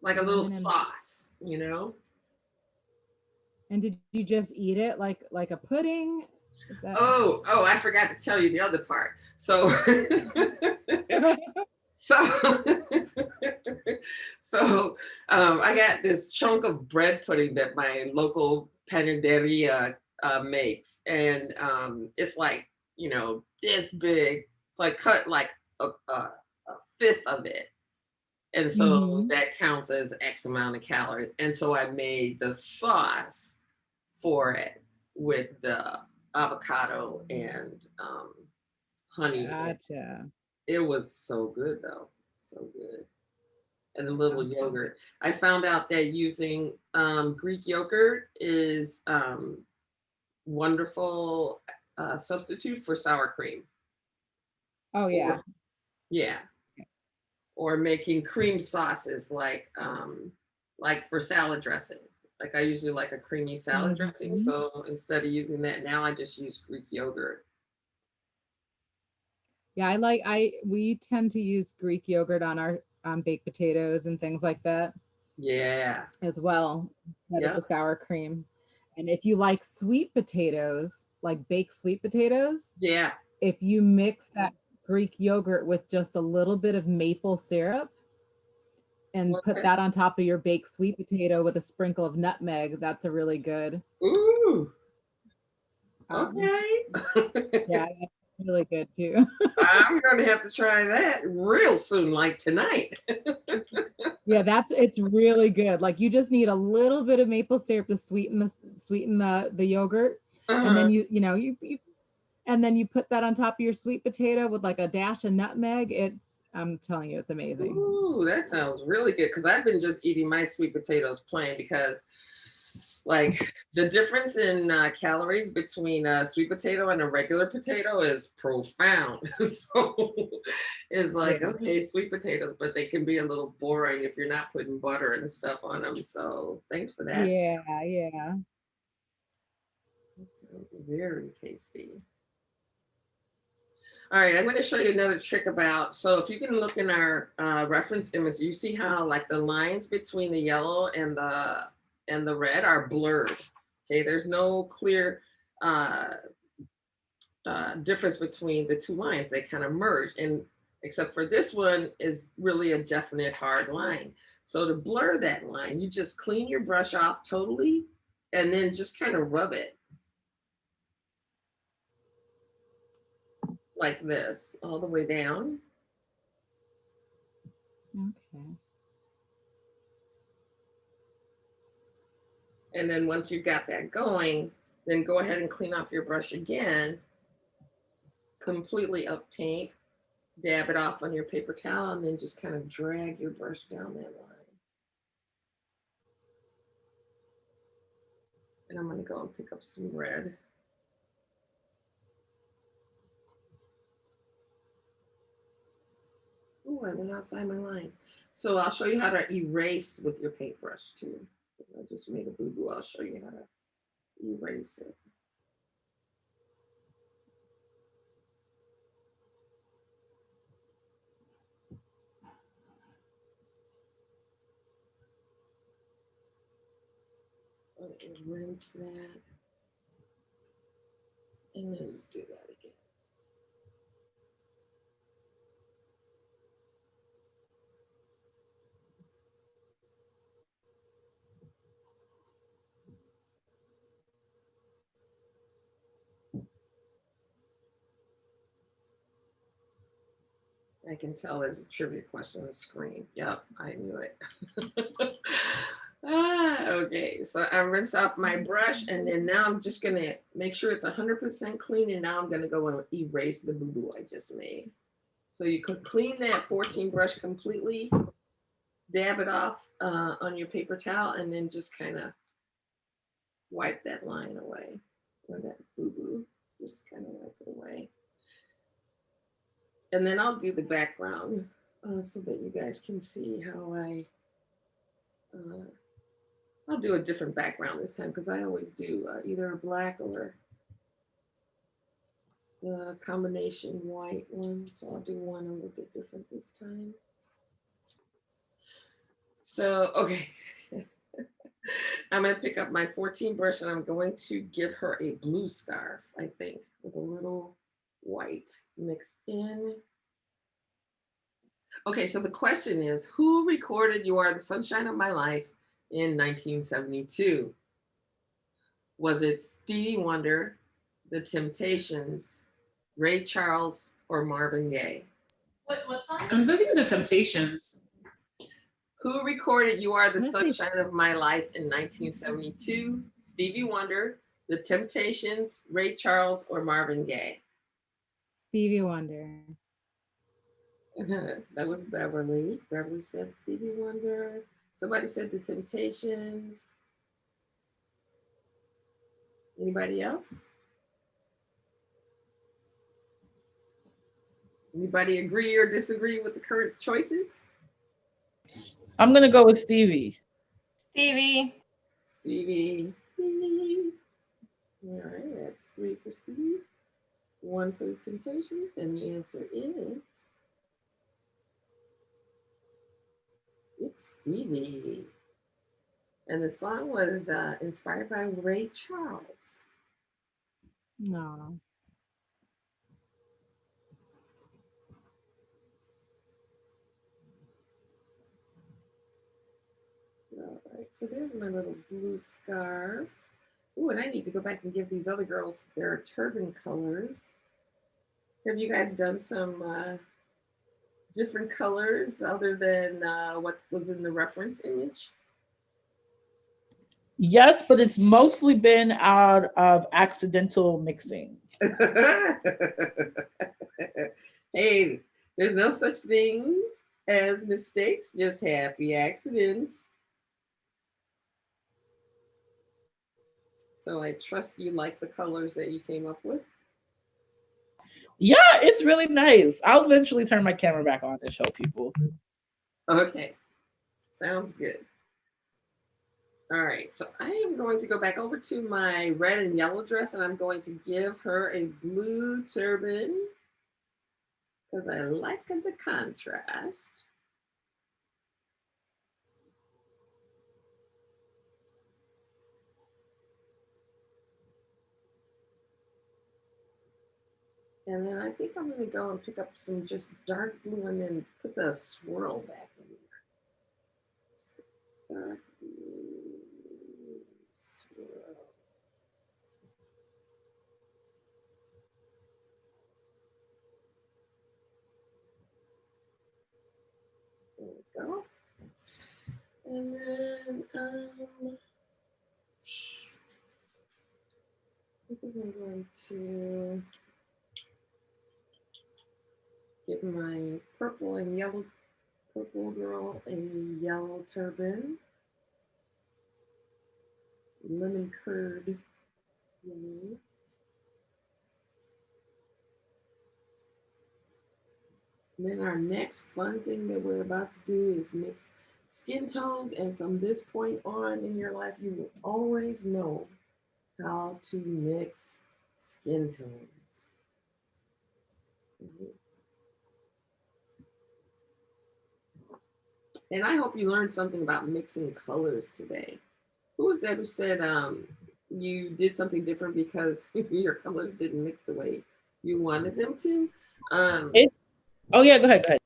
S3: Lemon and-
S1: sauce, you know?
S3: And did you just eat it like a pudding? Is that...
S1: Oh, I forgot to tell you the other part. So so I got this chunk of bread pudding that my local panaderia makes, and it's like this big. So I cut like a fifth of it, and so that counts as X amount of calories. And so I made the sauce for it with the avocado and honey.
S3: Gotcha.
S1: It was so good though, so good. And a little
S3: Sounds
S1: yogurt. I found out that using Greek yogurt is wonderful substitute for sour cream.
S3: Oh yeah.
S1: Yeah. Or making cream sauces like for salad dressing. Like I usually like a creamy salad dressing. So instead of using that now, I just use Greek yogurt.
S3: Yeah, we tend to use Greek yogurt on our baked potatoes and things like that.
S1: Yeah.
S3: As well, instead of the sour cream. And if you like sweet potatoes, like baked sweet potatoes,
S1: yeah,
S3: if you mix that Greek yogurt with just a little bit of maple syrup and put that on top of your baked sweet potato with a sprinkle of nutmeg, that's a really good.
S1: Ooh. Okay.
S3: Yeah, that's really good too.
S1: I'm gonna have to try that real soon, like tonight.
S3: Yeah, it's really good. Like you just need a little bit of maple syrup to sweeten the yogurt, and then and then you put that on top of your sweet potato with like a dash of nutmeg. I'm telling you, it's amazing.
S1: Ooh, that sounds really good because I've been just eating my sweet potatoes plain because like the difference in calories between a sweet potato and a regular potato is profound. So it's like, okay, sweet potatoes, but they can be a little boring if you're not putting butter and stuff on them. So thanks for that.
S3: Yeah.
S1: That sounds very tasty. All right, I'm going to show you another trick about, so if you can look in our reference image, you see how like the lines between the yellow and the red are blurred. Okay, there's no clear difference between the two lines. They kind of merge. And except for this one is really a definite hard line. So to blur that line, you just clean your brush off totally and then just kind of rub it like this all the way down.
S3: Okay.
S1: And then once you got that going, then go ahead and clean off your brush again, completely up paint, dab it off on your paper towel, and then just kind of drag your brush down that line. And I'm going to go and pick up some red. Oh, I went outside my line. So I'll show you how to erase with your paintbrush too. I just made a boo-boo. I'll show you how to erase it. Okay, rinse that. And then do that again. I can tell there's a trivia question on the screen. Yep, I knew it. Okay, so I rinsed off my brush and then now I'm just gonna make sure it's 100% clean and now I'm gonna go and erase the boo-boo I just made. So you could clean that 14 brush completely, dab it off on your paper towel and then just kind of wipe that line away or that boo-boo, just kind of wipe it away. And then I'll do the background so that you guys can see how I'll do a different background this time because I always do either a black or the combination white one. So I'll do one a little bit different this time. So, okay. I'm going to pick up my 14 brush and I'm going to give her a blue scarf, I think, with a little white mixed in. Okay, so the question is, who recorded You Are the Sunshine of My Life in 1972? Was it Stevie Wonder, The Temptations, Ray Charles, or Marvin Gaye?
S5: What song? I'm thinking The Temptations.
S1: Who recorded You Are the
S3: I'm gonna say
S1: Sunshine of My Life in 1972? Stevie Wonder, The Temptations, Ray Charles, or Marvin Gaye?
S3: Stevie Wonder.
S1: That was Beverly. Beverly said Stevie Wonder. Somebody said The Temptations. Anybody else? Anybody agree or disagree with the current choices?
S4: I'm gonna go with Stevie.
S6: Stevie.
S1: Stevie. Stevie. All right, that's 3 for Stevie, 1 for The Temptations, and the answer is it's Stevie. And the song was inspired by Ray Charles.
S3: No.
S1: All right, so there's my little blue scarf. Oh, and I need to go back and give these other girls their turban colors. Have you guys done some different colors other than what was in the reference image?
S4: Yes, but it's mostly been out of accidental mixing.
S1: Hey, there's no such things as mistakes, just happy accidents. So I trust you like the colors that you came up with.
S4: Yeah, it's really nice. I'll eventually turn my camera back on to show people.
S1: Okay, sounds good. All right, so I am going to go back over to my red and yellow dress and I'm going to give her a blue turban because I like the contrast. And then I think I'm gonna go and pick up some just dark blue and then put the swirl back in there. Dark blue swirl. There we go. And then I think I'm going to get my purple and yellow purple girl a yellow turban, lemon curd yellow. And then our next fun thing that we're about to do is mix skin tones, and from this point on in your life, you will always know how to mix skin tones. And I hope you learned something about mixing colors today. Who was that who said you did something different because your colors didn't mix the way you wanted them to?
S4: Oh yeah, go ahead, go ahead.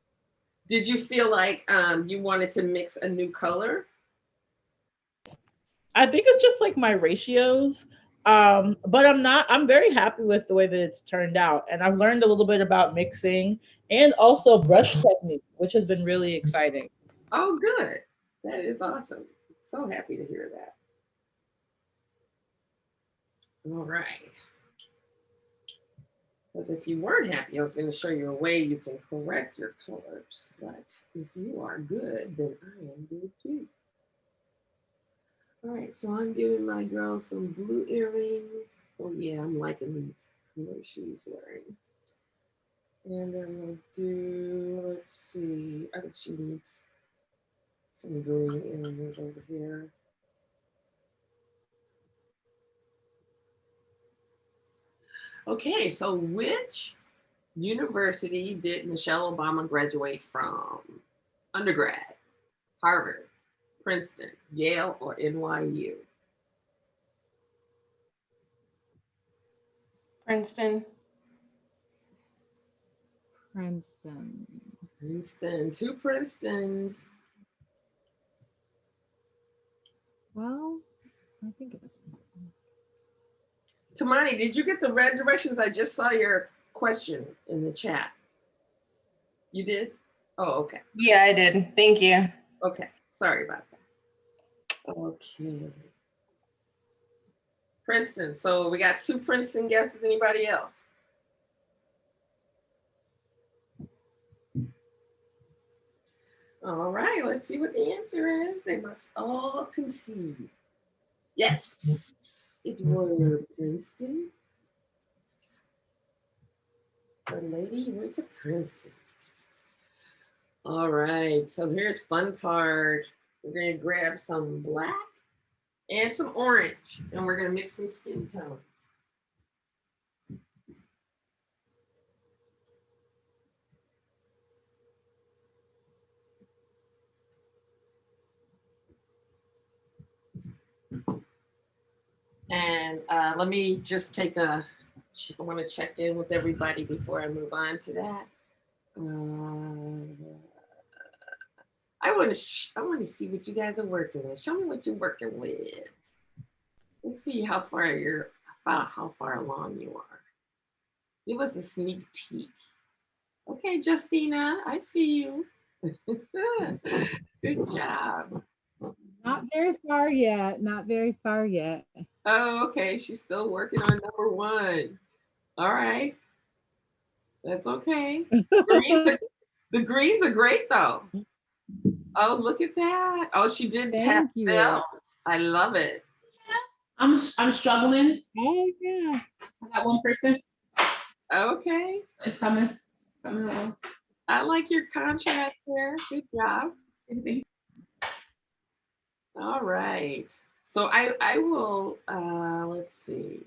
S1: Did you feel like you wanted to mix a new color?
S4: I think it's just like my ratios. But I'm very happy with the way that it's turned out. And I've learned a little bit about mixing and also brush technique, which has been really exciting.
S1: Oh, good. That is awesome. So happy to hear that. All right. Because if you weren't happy, I was going to show you a way you can correct your colors. But if you are good, then I am good too. All right, so I'm giving my girl some blue earrings. Oh yeah, I'm liking these colors she's wearing. And then we'll do, let's see, I think she needs some green earrings over here. Okay, so which university did Michelle Obama graduate from? Undergrad, Harvard, Princeton, Yale, or NYU?
S2: Princeton.
S3: Princeton.
S1: Princeton, two Princetons.
S3: Well, I think it was Princeton.
S1: Tamani, did you get the red directions? I just saw your question in the chat. You did? Oh, okay.
S2: Yeah, I did. Thank you.
S1: Okay, sorry about that. Okay. Princeton, so we got two Princeton guesses. Anybody else? All right, let's see what the answer is. They must all concede. Yes, it was Princeton. The lady went to Princeton. All right, so here's fun part. We're gonna grab some black and some orange, and we're gonna mix some skin tones. And let me just take a, I want to check in with everybody before I move on to that. I want to see what you guys are working with. Show me what you're working with. Let's see how far how far along you are. Give us a sneak peek. Okay, Justina, I see you. Good job.
S3: Not very far yet. Not very far yet.
S1: Oh, okay. She's still working on number one. All right. That's okay. The greens are great though. Oh, look at that. Oh, she did
S3: Thank you.
S1: pastel. I love it.
S5: I'm struggling.
S3: Oh yeah.
S5: I got one person.
S1: Okay.
S5: It's coming. Coming along.
S1: I like your contrast there. Good job. All right. So I will let's see.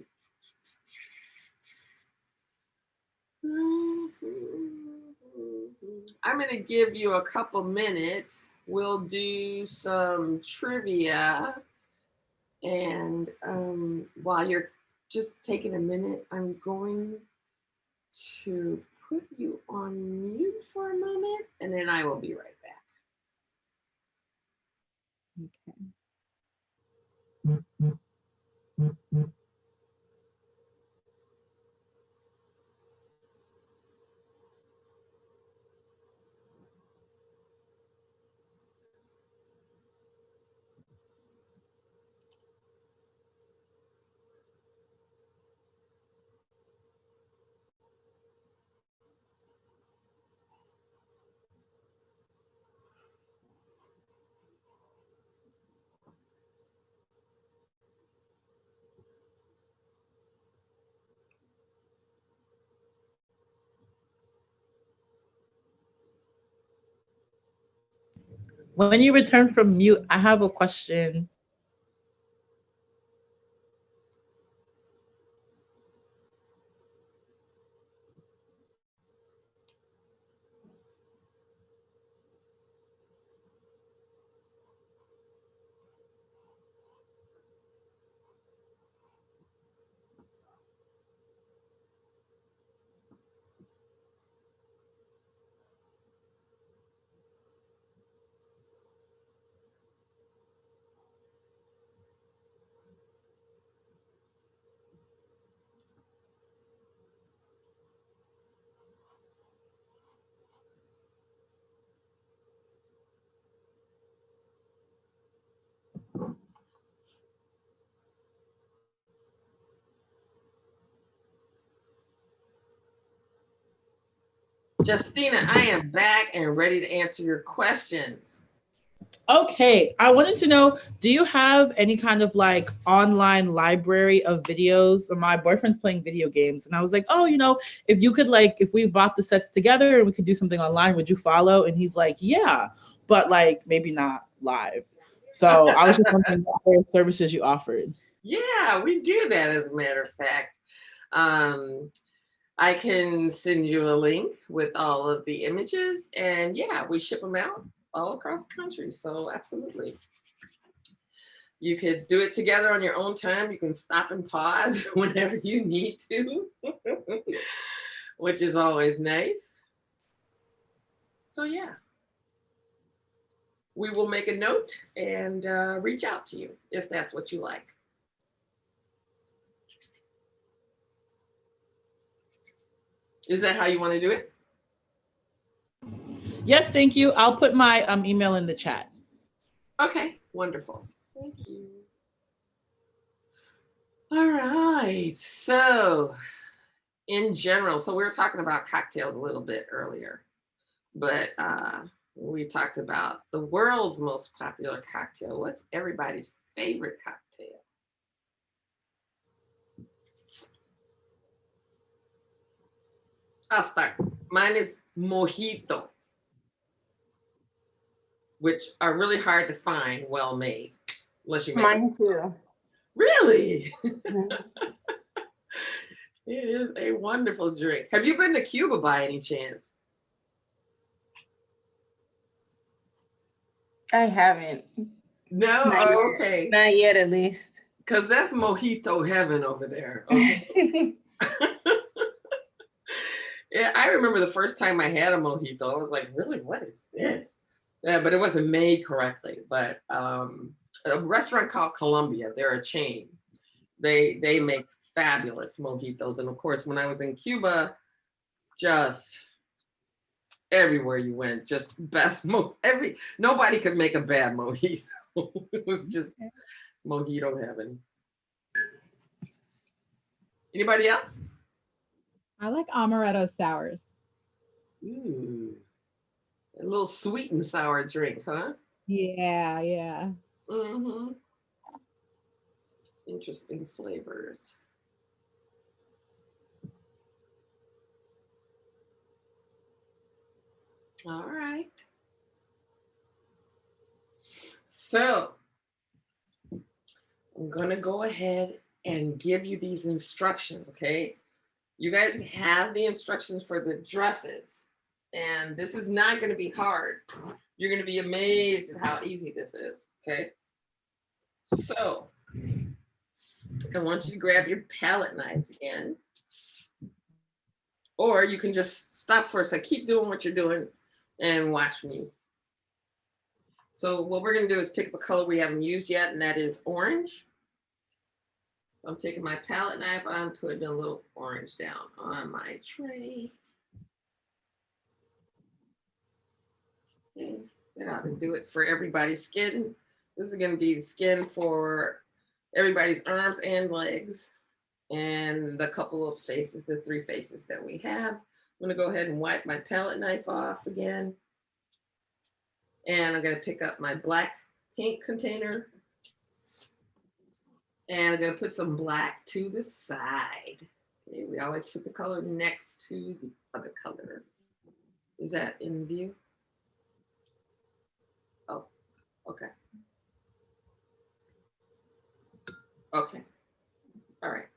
S1: I'm going to give you a couple minutes. We'll do some trivia. And while you're just taking a minute, I'm going to put you on mute for a moment, and then I will be right back.
S3: Okay.
S4: When you return from mute, I have a question.
S1: Justina, I am back and ready to answer your questions.
S4: Okay, I wanted to know, do you have any kind of like online library of videos? My boyfriend's playing video games, and I was like, oh, if you could like, if we bought the sets together and we could do something online, would you follow? And he's like, yeah, but like maybe not live. So I was just wondering what other services you offered.
S1: Yeah, we do that as a matter of fact. I can send you a link with all of the images, and yeah, we ship them out all across the country. So absolutely. You could do it together on your own time. You can stop and pause whenever you need to, which is always nice. So yeah, we will make a note and reach out to you if that's what you like. Is that how you want to do it?
S4: Yes, thank you. I'll put my email in the chat.
S1: Okay, wonderful. Thank you. All right. So in general, so we were talking about cocktails a little bit earlier, but we talked about the world's most popular cocktail. What's everybody's favorite cocktail? I'll start. Mine is mojito, which are really hard to find well made, unless you make
S6: Mine
S1: them.
S6: too.
S1: Really?
S6: Mhm.
S1: It is a wonderful drink. Have you been to Cuba by any chance?
S6: I haven't.
S1: No?
S6: Not
S1: Oh,
S6: yet.
S1: okay.
S6: Not yet, at least.
S1: Because that's mojito heaven over there. Okay. Yeah, I remember the first time I had a mojito, I was like, really, what is this? Yeah, but it wasn't made correctly. But a restaurant called Columbia, they're a chain. They make fabulous mojitos. And of course, when I was in Cuba, just everywhere you went, just best nobody could make a bad mojito. It was just mojito heaven. Anybody else?
S3: I like amaretto sours.
S1: Ooh, a little sweet and sour drink, huh?
S3: Yeah, yeah.
S1: Mm-hmm. Interesting flavors. All right. So I'm gonna go ahead and give you these instructions, okay? You guys have the instructions for the dresses, and this is not gonna be hard. You're gonna be amazed at how easy this is, okay? So I want you to grab your palette knives again. Or you can just stop for a sec, keep doing what you're doing and watch me. So what we're gonna do is pick up a color we haven't used yet, and that is orange. I'm taking my palette knife, I'm putting a little orange down on my tray. Okay, that ought to do it for everybody's skin. This is gonna be the skin for everybody's arms and legs, and the couple of faces, the 3 faces that we have. I'm gonna go ahead and wipe my palette knife off again. And I'm gonna pick up my black paint container. And I'm gonna put some black to the side. Okay, we always put the color next to the other color. Is that in view? Oh, okay. Okay, all right.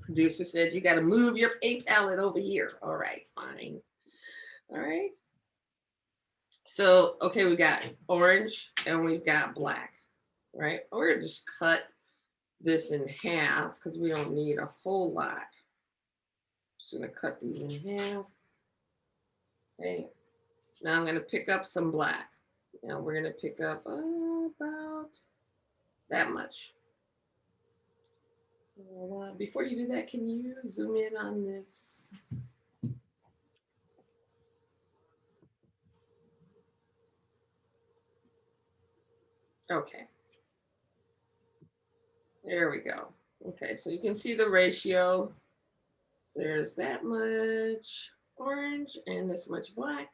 S1: Producer said you gotta move your paint palette over here. All right, fine. All right. So, okay, we got orange and we've got black, right? We're gonna just cut this in half because we don't need a whole lot. Just gonna cut these in half. Okay. Now I'm gonna pick up some black. Now we're gonna pick up about that much. Before you do that, can you zoom in on this? Okay. There we go. Okay, so you can see the ratio. There's that much orange and this much black.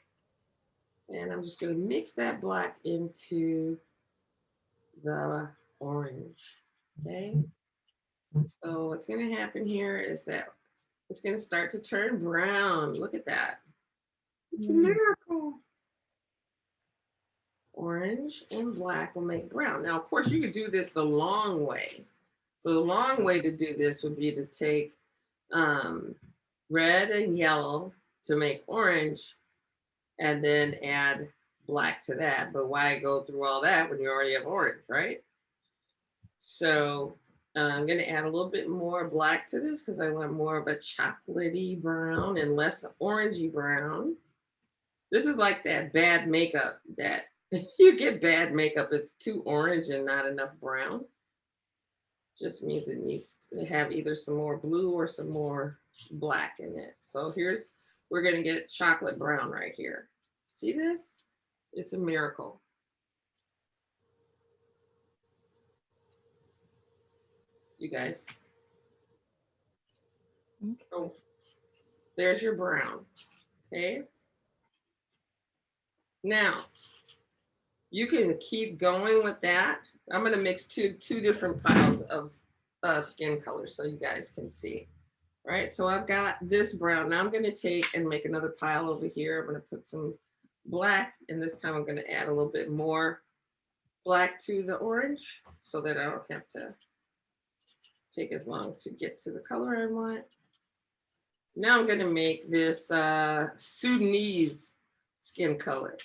S1: And I'm just going to mix that black into the orange. Okay. So what's going to happen here is that it's going to start to turn brown. Look at that. It's a miracle. Orange and black will make brown. Now, of course, you could do this the long way. So the long way to do this would be to take red and yellow to make orange and then add black to that. But why go through all that when you already have orange, right? So I'm going to add a little bit more black to this because I want more of a chocolatey brown and less orangey brown. This is like that bad makeup that you get bad makeup. It's too orange and not enough brown. Just means it needs to have either some more blue or some more black in it. So we're going to get chocolate brown right here. See this? It's a miracle. You guys.
S3: Okay.
S1: Oh, there's your brown. Okay. Now, you can keep going with that. I'm going to mix two different piles of skin colors so you guys can see. All right, so I've got this brown. Now I'm going to take and make another pile over here. I'm going to put some black, and this time I'm going to add a little bit more black to the orange so that I don't have to take as long to get to the color I want. Now I'm going to make this Sudanese skin color.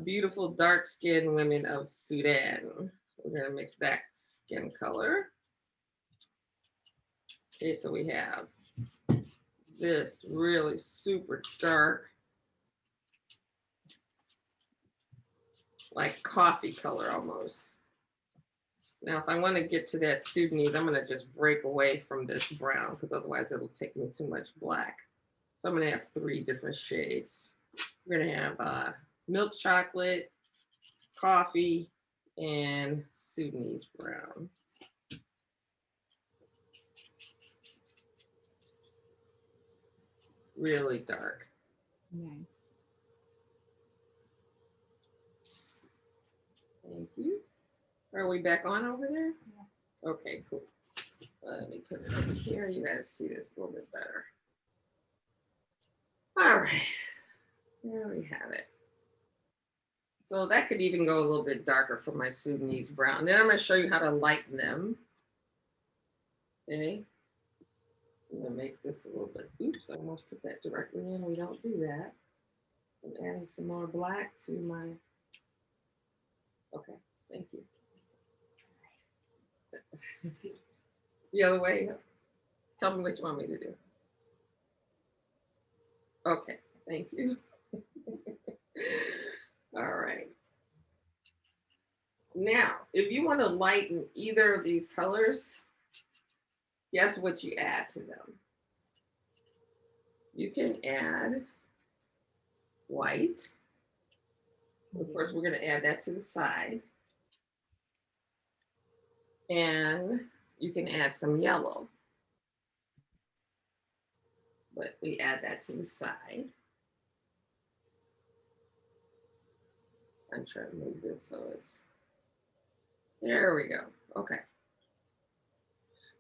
S1: Beautiful dark skinned women of Sudan. We're going to mix that skin color. Okay, so we have this really super dark, like coffee color almost. Now, if I want to get to that Sudanese, I'm going to just break away from this brown because otherwise it'll take me too much black. So I'm going to have 3 different shades. We're going to have milk chocolate, coffee, and Sudanese brown. Really dark.
S3: Nice.
S1: Thank you. Are we back on over there? Yeah. Okay, cool. Let me put it over here. You guys see this a little bit better. All right. There we have it. So that could even go a little bit darker for my Sudanese brown. Then I'm going to show you how to lighten them. Okay. I'm going to make this a little bit. Oops, I almost put that directly in. We don't do that. I'm adding some more black to my. Okay, thank you. The other way. Tell me what you want me to do. Okay, thank you. All right. Now, if you want to lighten either of these colors, guess what you add to them? You can add white. Of course, we're going to add that to the side. And you can add some yellow. But we add that to the side. I'm trying to move this so it's, there we go. Okay.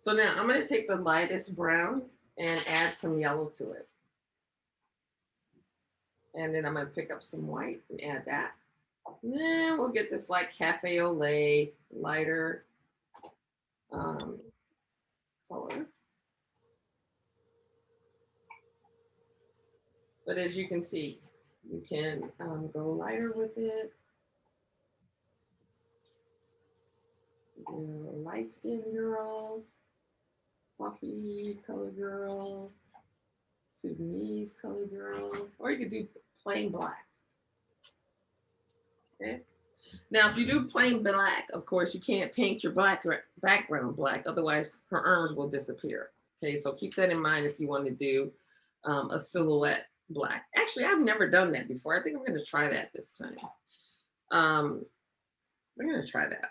S1: So now I'm going to take the lightest brown and add some yellow to it. And then I'm going to pick up some white and add that. And then we'll get this like cafe au lait, lighter color. But as you can see, you can go lighter with it. You're a light skin girl, coffee color girl, Sudanese color girl, or you could do plain black. Okay. Now, if you do plain black, of course, you can't paint your background black, otherwise her arms will disappear. Okay, so keep that in mind if you want to do a silhouette black. Actually, I've never done that before. I think I'm going to try that this time. We're going to try that.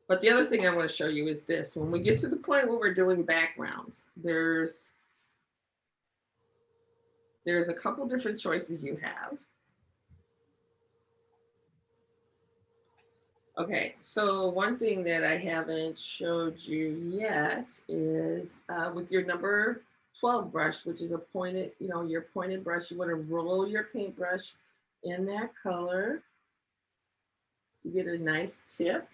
S1: But the other thing I want to show you is this. When we get to the point where we're doing backgrounds, there's a couple different choices you have. Okay, so one thing that I haven't showed you yet is with your number 12 brush, which is a pointed, your pointed brush, you want to roll your paintbrush in that color to get a nice tip.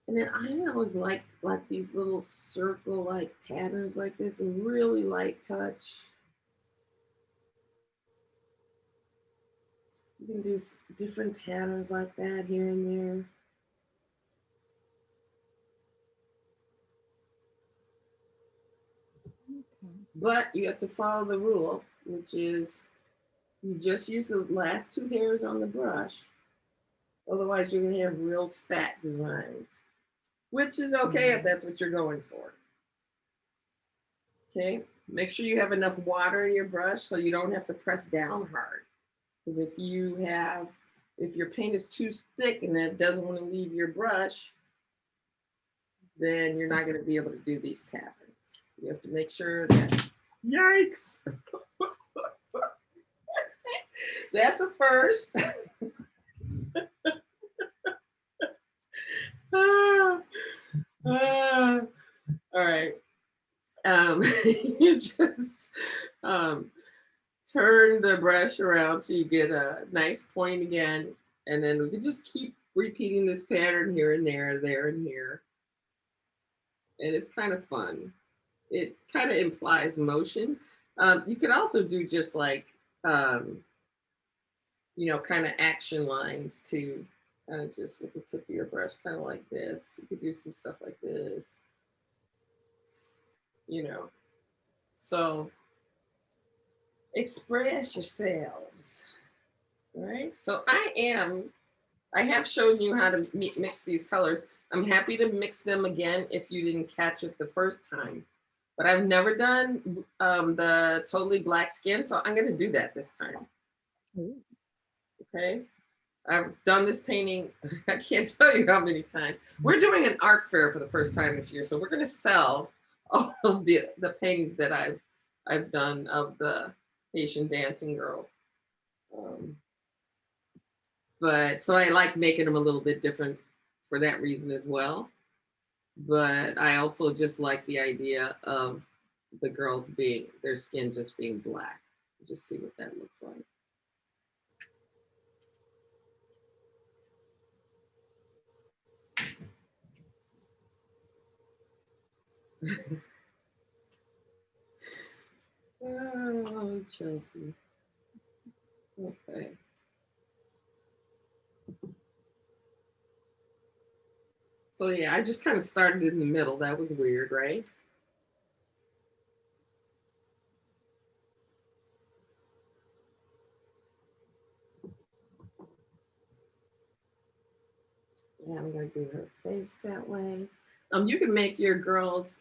S1: And then I always like these little circle-like patterns like this, a really light touch. You can do different patterns like that here and there. But you have to follow the rule, which is you just use the last two hairs on the brush. Otherwise, you're going to have real fat designs, which is okay if that's what you're going for. Okay, make sure you have enough water in your brush so you don't have to press down hard. Because if your paint is too thick and it doesn't want to leave your brush, then you're not going to be able to do these patterns. You have to make sure that, yikes, that's a first. All right. You just turn the brush around so you get a nice point again. And then we can just keep repeating this pattern here and there, there and here. And it's kind of fun. It kind of implies motion. You could also do just like, kind of action lines too. Kind of just with the tip of your brush, kind of like this. You could do some stuff like this. So express yourselves, right? So I have shown you how to mix these colors. I'm happy to mix them again if you didn't catch it the first time, but I've never done the totally black skin, so I'm going to do that this time. Okay, I've done this painting, I can't tell you how many times. We're doing an art fair for the first time this year, so we're going to sell all of the paintings that I've done of the Haitian dancing girls. But so I like making them a little bit different for that reason as well. But I also just like the idea of the girls their skin just being black. Just see what that looks like. Oh, Chelsea. Okay. So yeah, I just kind of started in the middle. That was weird, right? Yeah, I'm gonna do her face that way. You can make your girls'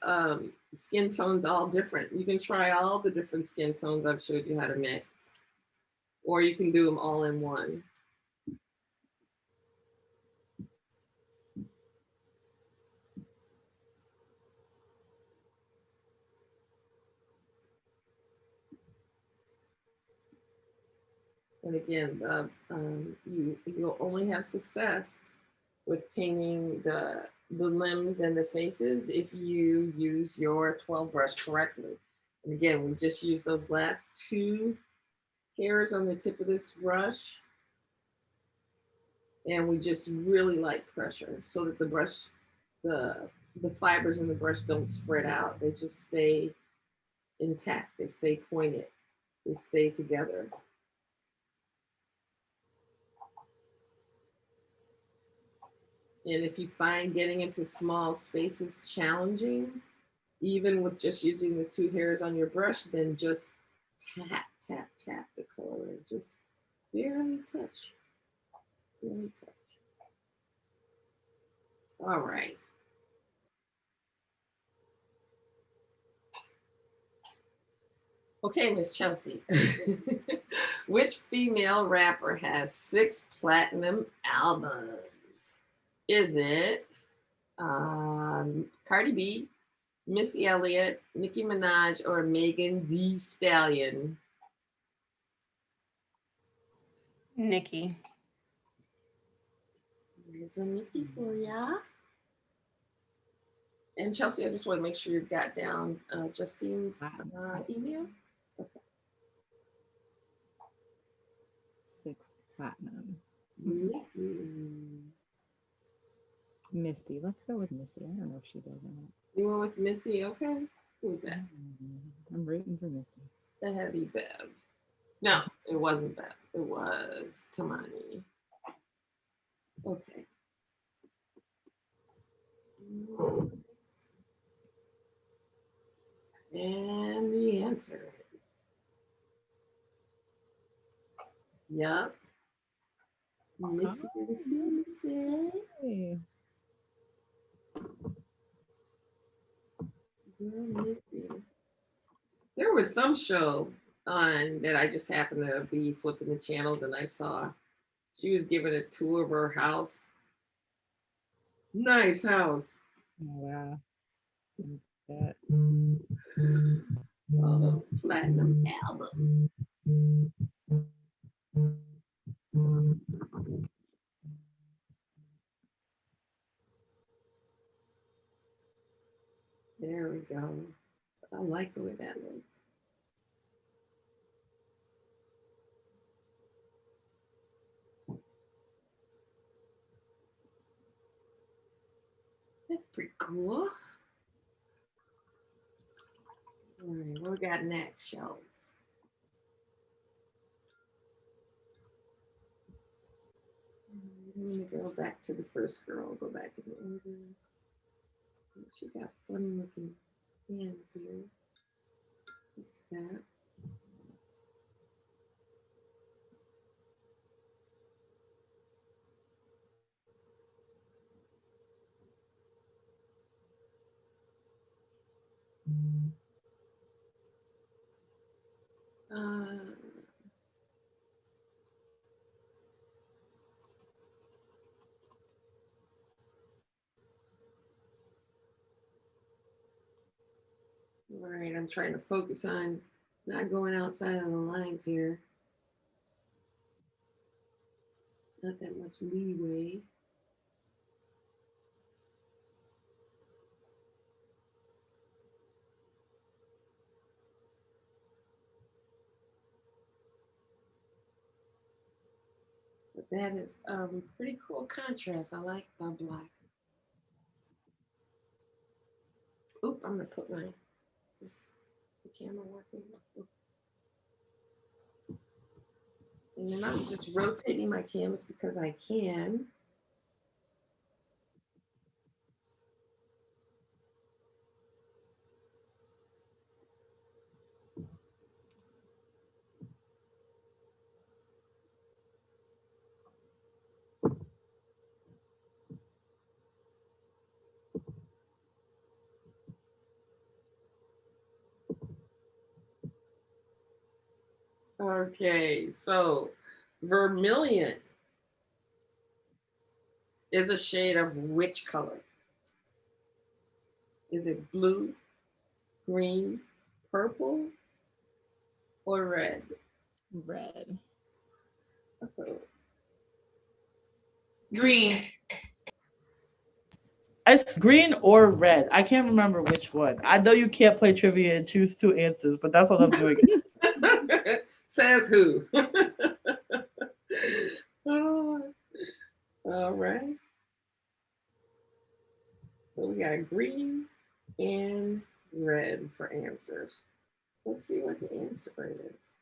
S1: skin tones all different. You can try all the different skin tones I've showed you how to mix, or you can do them all in one. And again, you'll only have success with painting the limbs and the faces if you use your 12 brush correctly. And again, we just use those last two hairs on the tip of this brush, and we just really light pressure so that the brush, the fibers in the brush don't spread out. They just stay intact. They stay pointed. They stay together. And if you find getting into small spaces challenging, even with just using the two hairs on your brush, then just tap, tap, tap the color. Just barely touch. Barely touch. All right. Okay, Miss Chelsea. Which female rapper has 6 platinum albums? Is it Cardi B, Missy Elliott, Nicki Minaj, or Megan Thee Stallion?
S6: Nikki.
S1: There's a Nicki for ya. And Chelsea, I just want to make sure you've got down Justine's email. Okay.
S3: 6 platinum.
S1: Mm-hmm.
S3: Misty. Let's go with Missy. I don't know if she does or not.
S1: You went with Missy, okay? Who's that?
S3: I'm rooting for Missy.
S1: That had to be Bev. No, it wasn't Bev. It was Tamani. Okay. And the answer is, yep. Missy.
S3: Hey.
S1: There was some show on that I just happened to be flipping the channels and I saw she was giving a tour of her house. Nice house.
S3: Oh, wow.
S1: Platinum album. There we go. I like the way that looks. That's pretty cool. All right, what we got next, Shells? I'm gonna go back to the first girl. Go back in the order. She got funny looking hands here. What's that? All right, I'm trying to focus on not going outside of the lines here. Not that much leeway. But that is pretty cool contrast. I like the black. Oop, I'm gonna put my, is this the camera working? Oop. And then I'm just rotating my canvas because I can. Okay, so vermilion is a shade of which color? Is it blue, green, purple, or red?
S3: Red.
S1: Okay.
S5: Green.
S4: It's green or red. I can't remember which one. I know you can't play trivia and choose two answers, but that's what I'm doing.
S1: Says who? Oh, all right. So we got green and red for answers. Let's see what the answer is.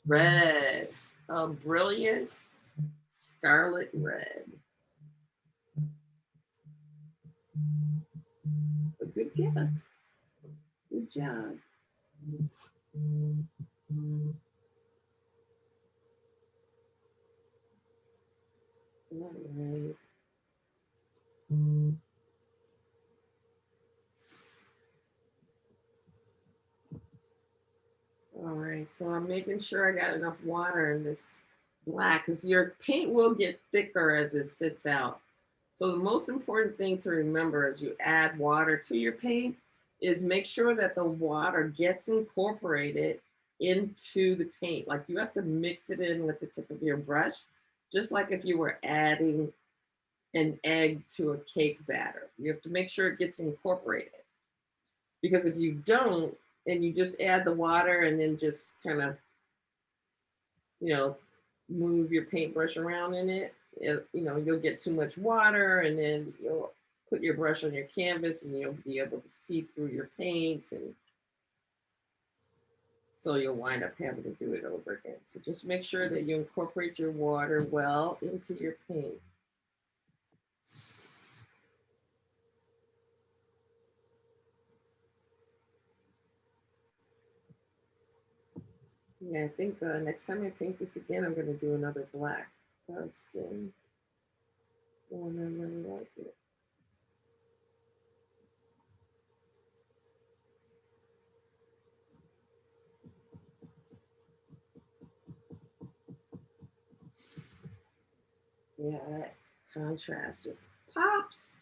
S1: Red. A brilliant scarlet red. A good guess. Good job. All right. All right, so I'm making sure I got enough water in this black because your paint will get thicker as it sits out. So the most important thing to remember as you add water to your paint is make sure that the water gets incorporated into the paint. Like you have to mix it in with the tip of your brush, just like if you were adding an egg to a cake batter. You have to make sure it gets incorporated. Because if you don't, and you just add the water and then just kind of, you know, move your paintbrush around in it, you'll get too much water and then you'll put your brush on your canvas and you'll be able to see through your paint. And so you'll wind up having to do it over again. So just make sure that you incorporate your water well into your paint. Yeah, I think next time I paint this again, I'm going to do another black skin. One I really like it. Yeah, that contrast just pops,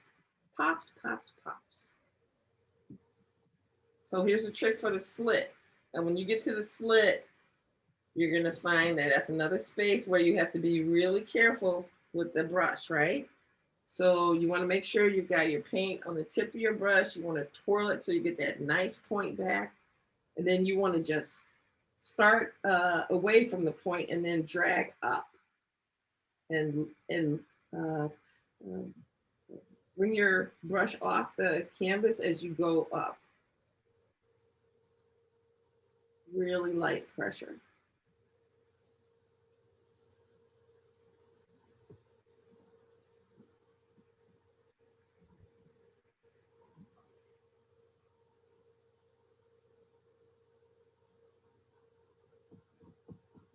S1: pops, pops, pops. So here's a trick for the slit. And when you get to the slit, you're going to find that that's another space where you have to be really careful with the brush, right? So you want to make sure you've got your paint on the tip of your brush. You want to twirl it so you get that nice point back. And then you want to just start away from the point and then drag up and uh, bring your brush off the canvas as you go up. Really light pressure.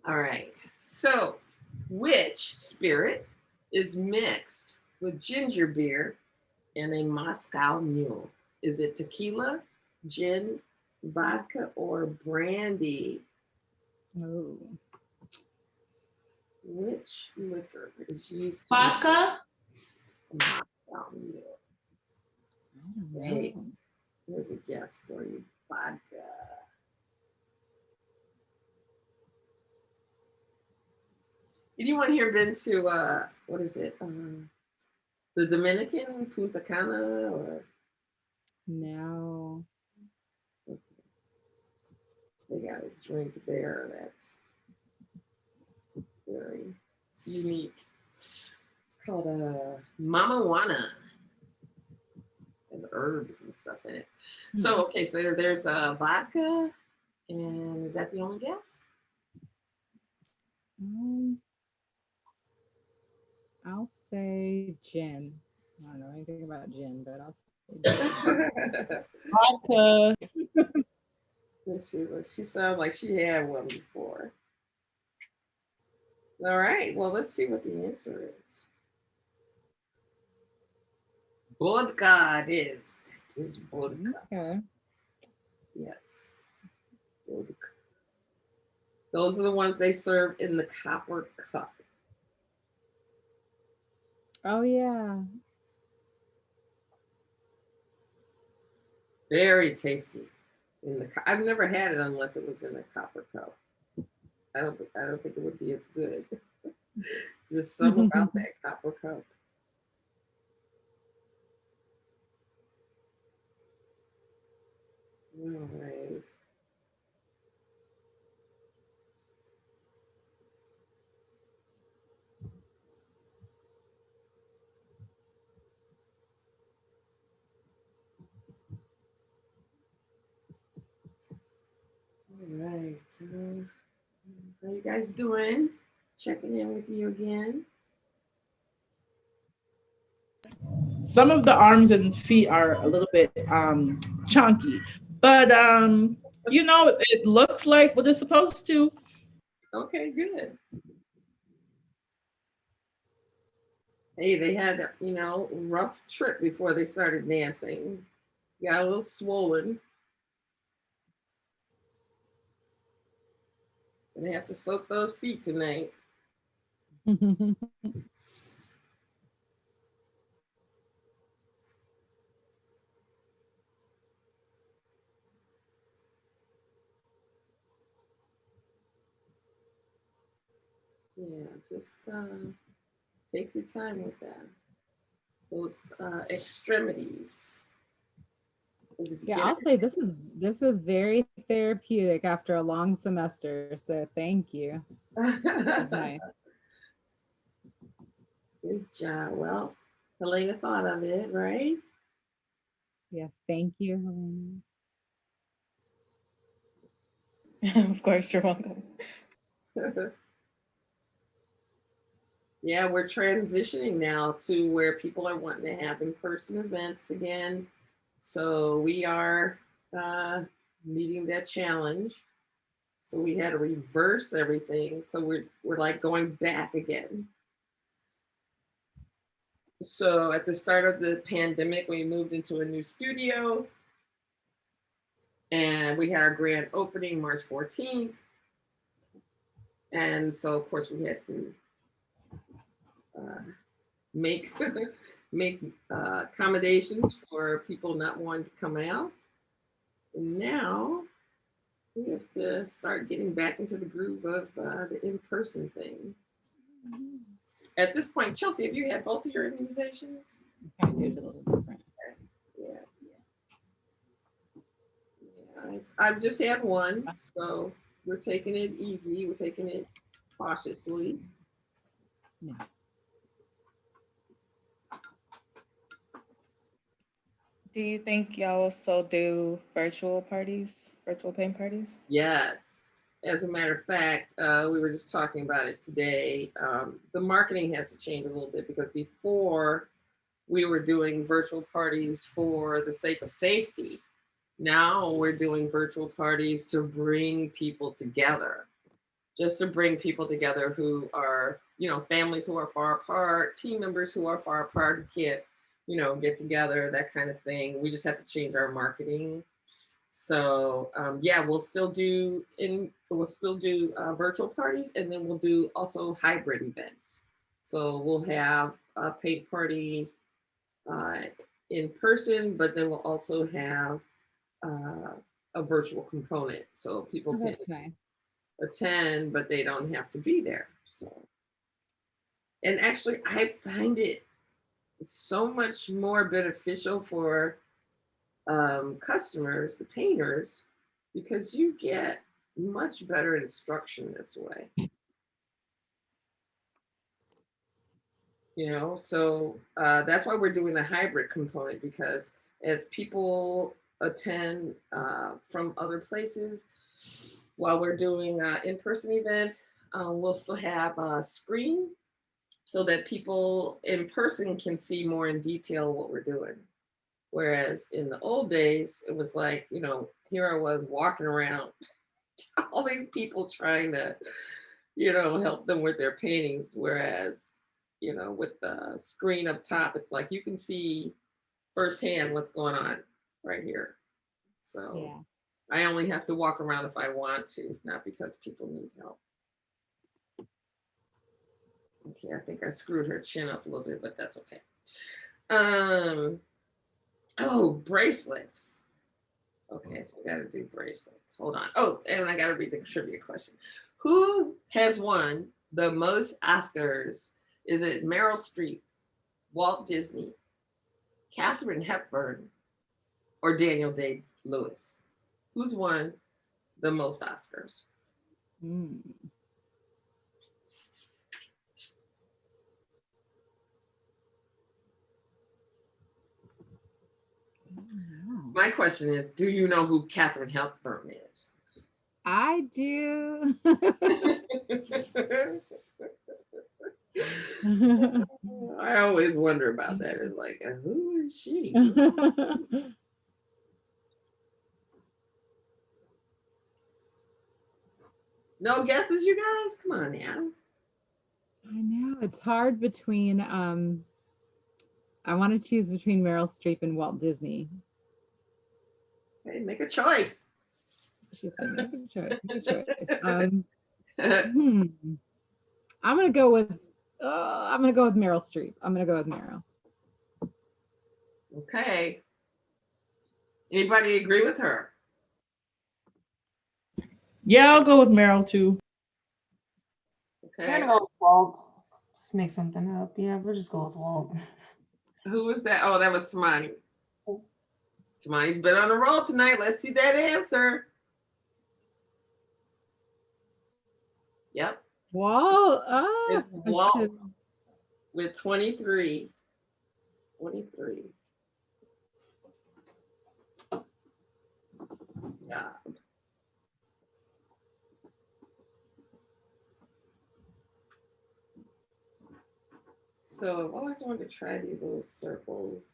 S1: All right, so which spirit is mixed with ginger beer and a Moscow mule? Is it tequila, gin, vodka, or brandy?
S3: Oh.
S1: Which liquor is used to
S5: Vodka.
S1: make a Moscow mule? Okay, here's a guess for you. Vodka. Anyone here been to what is it? The Dominican, Punta Cana, or
S3: No.
S1: they got a drink there that's very unique. It's called Mama Juana. Has herbs and stuff in it. So okay, so there's vodka, and is that the only guess?
S3: I'll say gin. I don't know anything about gin, but I'll say gin.
S4: Vodka.
S1: She sounds like she had one before. All right, well, let's see what the answer is. Vodka it is. It is vodka.
S3: Okay.
S1: Yes. Those are the ones they serve in the copper cup.
S3: Oh yeah.
S1: Very tasty. I've never had it unless it was in a copper cup. I don't think it would be as good. Just something about that copper cup. All right. All right. How you guys doing? Checking in with you again.
S4: Some of the arms and feet are a little bit chunky, but it looks like what it's supposed to.
S1: Okay, good. Hey, they had, rough trip before they started dancing. Got a little swollen. And they have to soak those feet tonight. Yeah, just take your time with that. Those extremities. 'Cause if you
S3: Yeah,
S1: get
S3: I'll say this is very therapeutic after a long semester. So thank you. It's
S1: it.
S3: nice.
S1: Good job. Well, Helena thought of it, right?
S3: Yes, thank you, Helena.
S2: Of course, you're welcome.
S1: Yeah, we're transitioning now to where people are wanting to have in-person events again. So we are meeting that challenge. So we had to reverse everything. So we're like going back again. So at the start of the pandemic, we moved into a new studio and we had our grand opening March 14th. And so of course we had to uh, make make accommodations for people not wanting to come out. And now we have to start getting back into the groove of the in-person thing. At this point, Chelsea, have you had both of your immunizations?
S3: I do it a little different.
S1: Yeah, I've just had one, so we're taking it easy. We're taking it cautiously.
S3: Yeah.
S2: Do you think y'all will still do virtual parties, virtual paint parties?
S1: Yes. As a matter of fact, we were just talking about it today. The marketing has to change a little bit because before we were doing virtual parties for the sake of safety. Now we're doing virtual parties to bring people together, just to bring people together who are, families who are far apart, team members who are far apart who can't, get together, that kind of thing. We just have to change our marketing. So yeah, we'll still do virtual parties, and then we'll do also hybrid events. So we'll have a paint party uh, in person, but then we'll also have uh, a virtual component, so people
S3: Oh,
S1: can
S3: that's nice.
S1: attend, but they don't have to be there. So, and actually, I find it so much more beneficial for customers, the painters, because you get much better instruction this way. So that's why we're doing the hybrid component, because as people attend from other places while we're doing in-person events, we'll still have a screen so that people in person can see more in detail what we're doing. Whereas in the old days, it was like, here I was walking around, all these people trying to, help them with their paintings. Whereas, with the screen up top, it's like you can see firsthand what's going on right here. So
S3: Yeah.
S1: I only have to walk around if I want to, not because people need help. Okay, I think I screwed her chin up a little bit, but that's okay. Oh, bracelets. Okay, so we got to do bracelets. Hold on. Oh, and I got to read the trivia question. Who has won the most Oscars? Is it Meryl Streep, Walt Disney, Katharine Hepburn, or Daniel Day-Lewis? Who's won the most Oscars?
S3: Hmm.
S1: My question is, do you know who Katharine Hepburn is?
S3: I do.
S1: I always wonder about that. It's like, who is she? No guesses, you guys? Come on now.
S3: I know it's hard between I want to choose between Meryl Streep and Walt Disney.
S1: Hey, make a choice.
S3: She's gonna make a choice. Make a choice. I'm gonna go with Meryl Streep. I'm gonna go with Meryl.
S1: Okay. Anybody agree with her?
S4: Yeah, I'll go with Meryl too.
S6: I'm
S1: Okay.
S6: gonna go with Walt. Just make something up. Yeah, we'll just go with Walt.
S1: Who was that? Oh, that was Tamani. Tamani's been on a roll tonight. Let's see that answer. Yep.
S3: Walt.
S1: It's Walt with 23. 23. Yeah. So I've always wanted to try these little circles.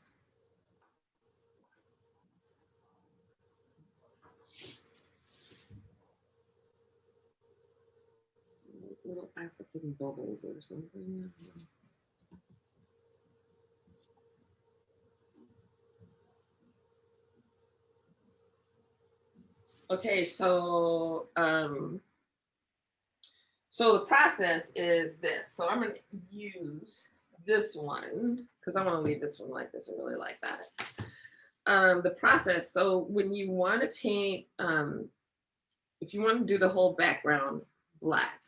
S1: Little African bubbles or something. Okay, so the process is this. So I'm going to use this one because I want to leave this one like this. I really like that. The process. So when you want to paint, if you want to do the whole background black,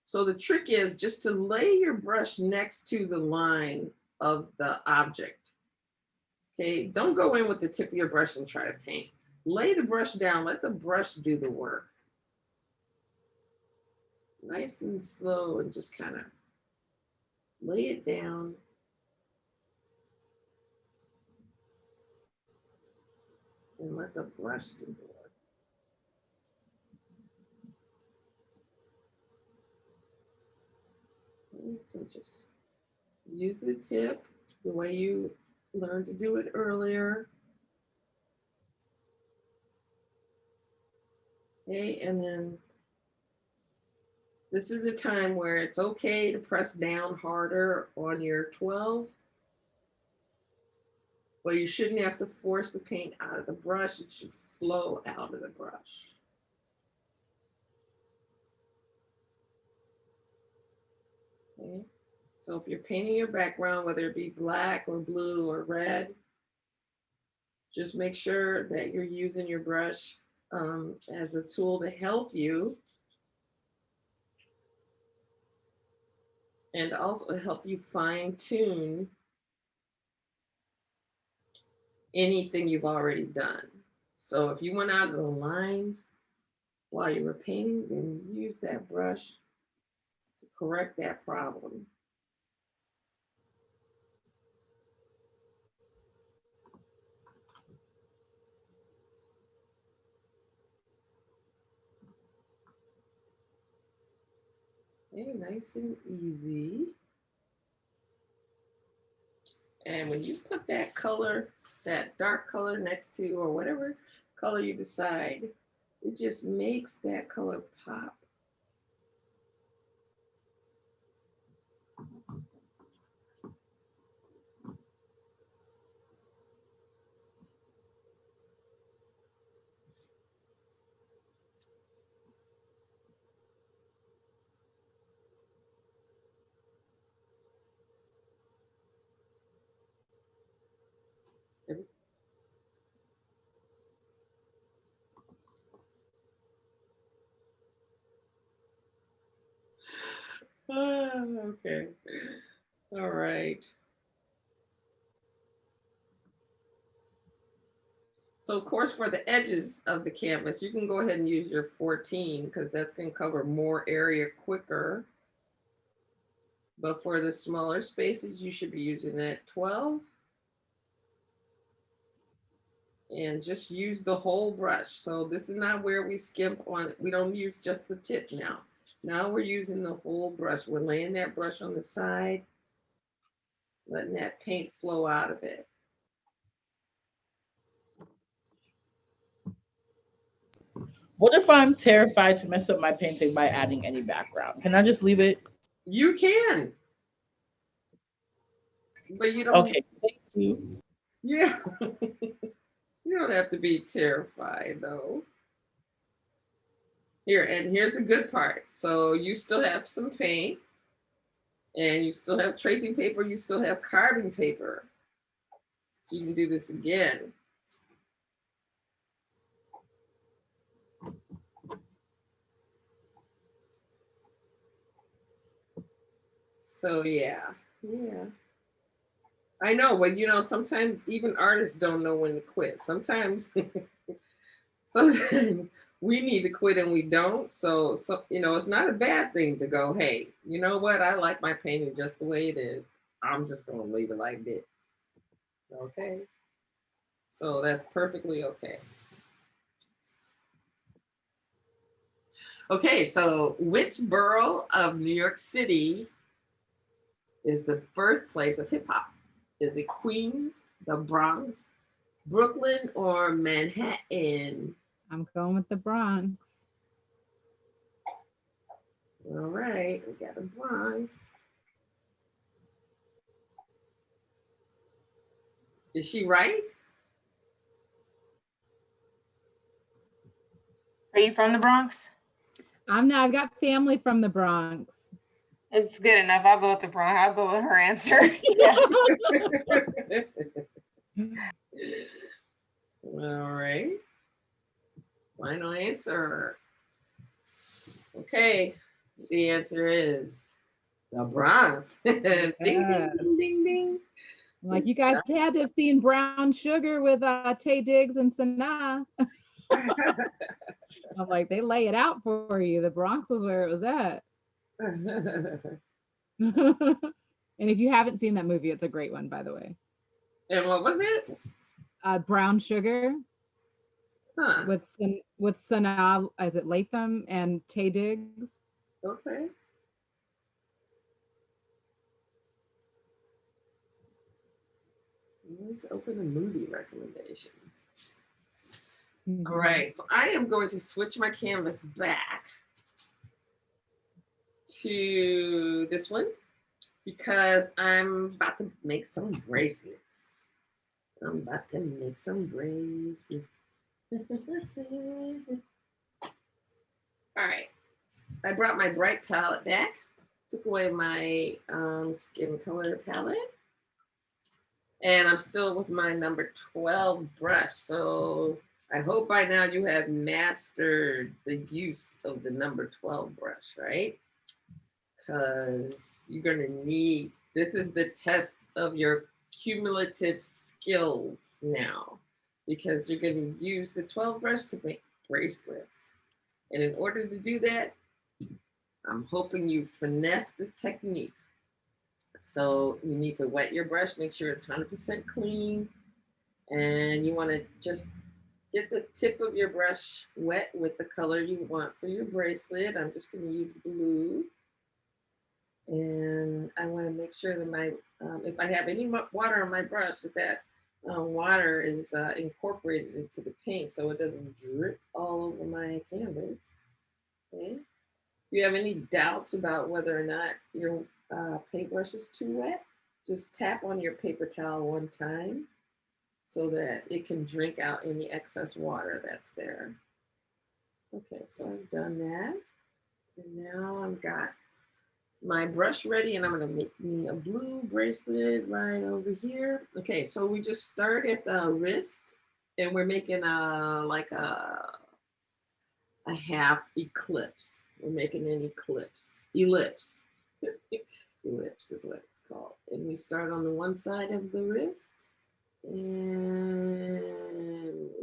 S1: so the trick is just to lay your brush next to the line of the object. Okay, don't go in with the tip of your brush and try to paint. Lay the brush down, let the brush do the work. Nice and slow, and just kind of lay it down. And let the brush do the work. Okay, so just use the tip the way you learned to do it earlier. Okay, and then this is a time where it's okay to press down harder on your 12, but you shouldn't have to force the paint out of the brush. It should flow out of the brush. Okay, so if you're painting your background, whether it be black or blue or red, just make sure that you're using your brush as a tool to help you and also help you fine tune anything you've already done. So if you went out of the lines while you were painting, then use that brush to correct that problem. Okay, nice and easy. And when you put that color, that dark color next to, or whatever color you decide, it just makes that color pop. Okay. All right. So of course, for the edges of the canvas, you can go ahead and use your 14 because that's going to cover more area quicker. But for the smaller spaces, you should be using that 12. And just use the whole brush. So this is not where we skimp on it. We don't use just the tip now. Now we're using the whole brush. We're laying that brush on the side, letting that paint flow out of it.
S4: What if I'm terrified to mess up my painting by adding any background? Can I just leave it?
S1: You can, but you don't.
S4: Okay, thank you.
S1: Yeah, you don't have to be terrified though. Here, and here's the good part. So you still have some paint, and you still have tracing paper. You still have carbon paper. So you can do this again. So yeah. I know, but sometimes even artists don't know when to quit. Sometimes, sometimes we need to quit and we don't. So it's not a bad thing to go, hey, you know what? I like my painting just the way it is. I'm just going to leave it like this. Okay. So that's perfectly okay. Okay, so which borough of New York City is the birthplace of hip hop? Is it Queens, the Bronx, Brooklyn, or Manhattan?
S3: I'm going with the Bronx.
S1: All right, we got a Bronx. Is she right?
S6: Are you from the Bronx?
S3: I'm not. I've got family from the Bronx.
S6: It's good enough. I'll go with the Bronx. I'll go with her answer. Yeah.
S1: All right. Final answer. Okay, the answer is the Bronx. Ding, ding, ding, ding, ding.
S3: Like, you guys had to have seen Brown Sugar with Tay Diggs and Sanaa. I'm like, they lay it out for you. The Bronx was where it was at. And if you haven't seen that movie, it's a great one, by the way.
S1: And what was it?
S3: Brown Sugar.
S1: Huh.
S3: With Sanaa, is it Latham and Tay Diggs?
S1: Okay. Let's open the movie recommendations.
S3: Mm-hmm.
S1: All right, so I am going to switch my canvas back to this one because I'm about to make some bracelets. All right, I brought my bright palette back, took away my skin color palette, and I'm still with my number 12 brush. So I hope by now you have mastered the use of the number 12 brush, right? Because you're going to need, this is the test of your cumulative skills now, because you're going to use the 12 brush to make bracelets. And in order to do that, I'm hoping you finesse the technique. So you need to wet your brush, make sure it's 100% clean. And you want to just get the tip of your brush wet with the color you want for your bracelet. I'm just going to use blue. And I want to make sure that my, if I have any water on my brush, that water is incorporated into the paint so it doesn't drip all over my canvas. Okay. If you have any doubts about whether or not your paintbrush is too wet, just tap on your paper towel one time so that it can drink out any excess water that's there. Okay, so I've done that. And now I've got my brush ready, and I'm going to make me a blue bracelet right over here. Okay, so we just start at the wrist, and we're making like a half eclipse. We're making an ellipse. Ellipse is what it's called. And we start on the one side of the wrist and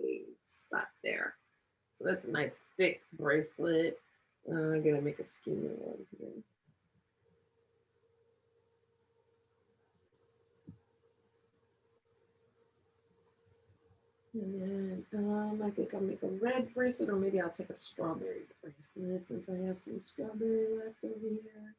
S1: we stop there. So that's a nice thick bracelet. I'm gonna make a skinny one here. And then I think I'll make a red bracelet, or maybe I'll take a strawberry bracelet since I have some strawberry left over here.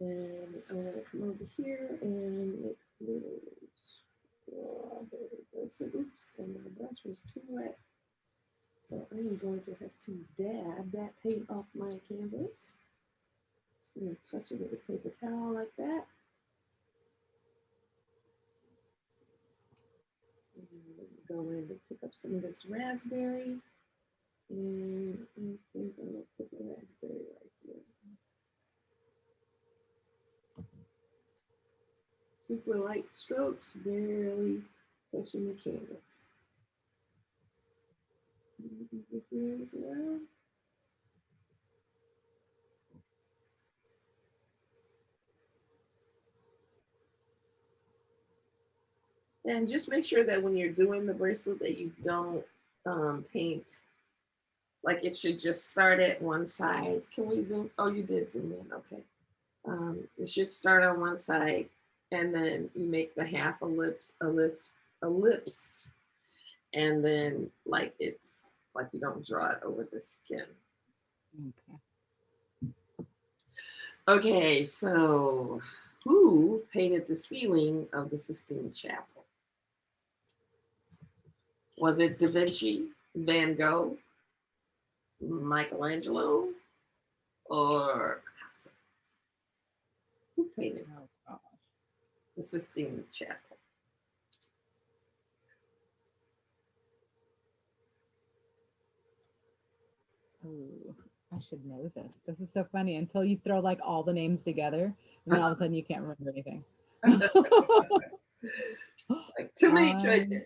S1: And I'm gonna come over here and make little strawberry bracelet. Oops, and my brush was too wet. So I am going to have to dab that paint off my canvas. I'm going to touch it with a paper towel like that. And go in and pick up some of this raspberry. And I think I'm going to put the raspberry right here. Super light strokes, barely touching the canvas. Over here as well. And just make sure that when you're doing the bracelet that you don't paint, like it should just start at one side. Can we zoom? Oh, you did zoom in, okay. It should start on one side and then you make the half ellipse, and then like it's like you don't draw it over the skin. Okay, so who painted the ceiling of the Sistine Chapel? Was it Da Vinci, Van Gogh, Michelangelo, or Picasso? Who painted the Sistine Chapel?
S3: Ooh, I should know this. This is so funny until you throw like all the names together and then all of a sudden you can't remember anything.
S1: Like too many choices.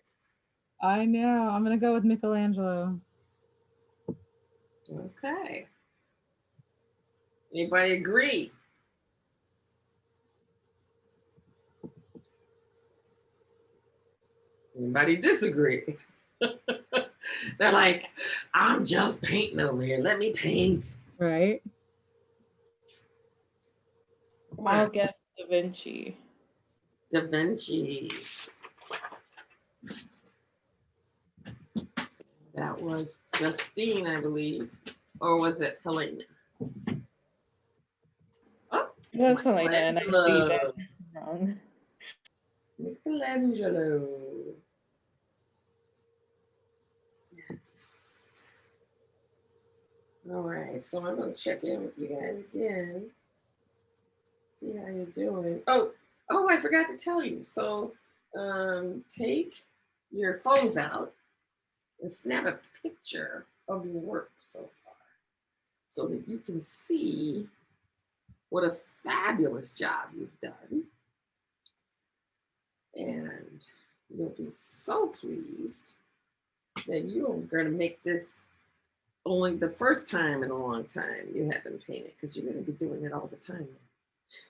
S3: I know. I'm going to go with Michelangelo.
S1: Okay. Anybody agree? Anybody disagree? They're like, I'm just painting over here. Let me paint.
S3: Right?
S2: I'll guess Da Vinci.
S1: Da Vinci. That was Justine, I believe. Or was it Helena? Oh,
S2: It was Helena, and I see that wrong.
S1: Michelangelo. Yes. All right, so I'm going to check in with you guys again. See how you're doing. Oh, I forgot to tell you. So take your phones out and snap a picture of your work so far so that you can see what a fabulous job you've done. And you'll be so pleased that you're going to make this only the first time in a long time you haven't painted, because you're going to be doing it all the time.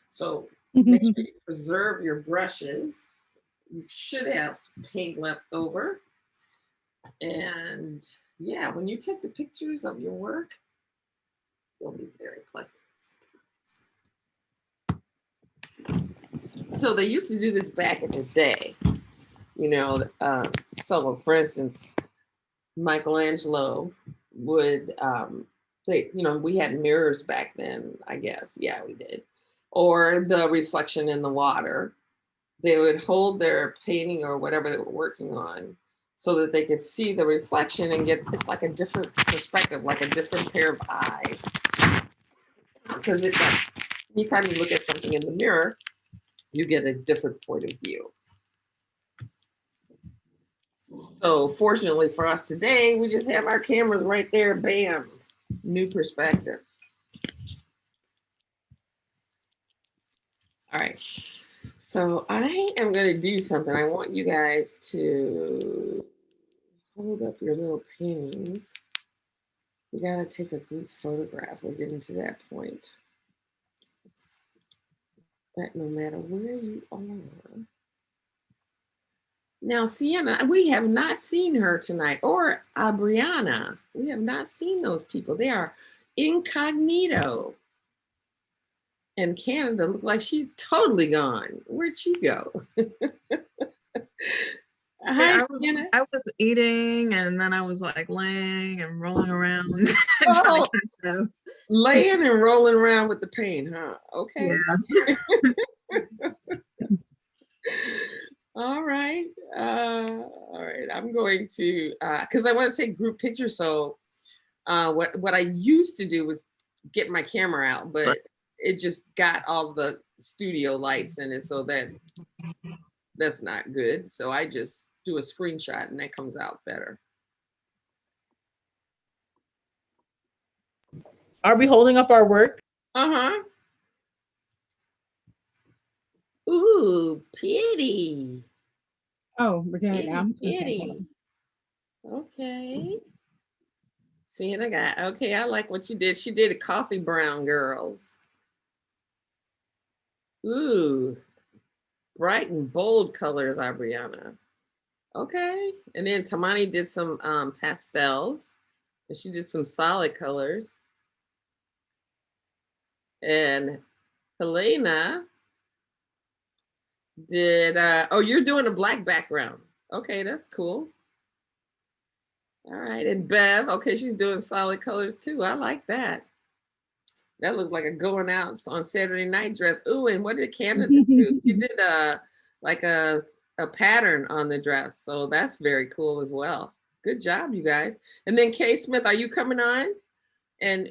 S1: So make sure you preserve your brushes. You should have some paint left over. And yeah, when you take the pictures of your work, you'll be very pleasant. So they used to do this back in the day, you know. So for instance, Michelangelo would, we had mirrors back then, I guess. Yeah, we did. Or the reflection in the water. They would hold their painting or whatever they were working on so that they could see the reflection and it's like a different perspective, like a different pair of eyes. Because it's like, anytime you look at something in the mirror, you get a different point of view. So fortunately for us today, we just have our cameras right there, bam, new perspective. All right, so I am going to do something. I want you guys to hold up your little paintings. We gotta take a group photograph. We're getting to that point. But no matter where you are. Now, Sienna, we have not seen her tonight, or Brianna. We have not seen those people. They are incognito. And Canada looked like she's totally gone. Where'd she go? Hi, Sienna.
S8: I was eating and then I was like laying and rolling around.
S1: Oh, laying and rolling around with the pain, huh? Okay.
S8: Yeah.
S1: All right. All right. I'm going to, because I want to take group pictures. So what I used to do was get my camera out, but it just got all the studio lights in it. So that's not good. So I just do a screenshot and that comes out better.
S4: Are we holding up our work?
S1: Uh-huh. Ooh, pretty.
S3: Oh, we're doing it now.
S1: Pretty. Okay. Sienna got, okay, I like what you did. She did a coffee brown, girls. Ooh, bright and bold colors, Brianna. Okay. And then Tamani did some pastels. And she did some solid colors. And Helena did, oh, you're doing a black background. Okay, that's cool. All right, and Bev, okay, she's doing solid colors too. I like that. That looks like a going out on Saturday night dress. Ooh, and what did Canada do? She did like a pattern on the dress. So that's very cool as well. Good job, you guys. And then Kay Smith, are you coming on? And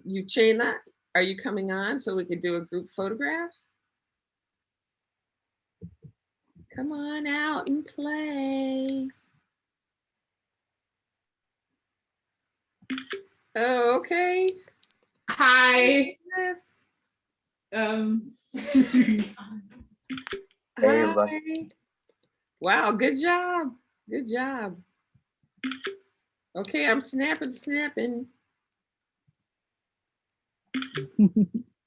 S1: you, Chena, are you coming on so we could do a group photograph? Come on out and play. Oh, okay.
S5: Hi.
S1: Hi. Wow, good job. Good job. Okay, I'm snapping.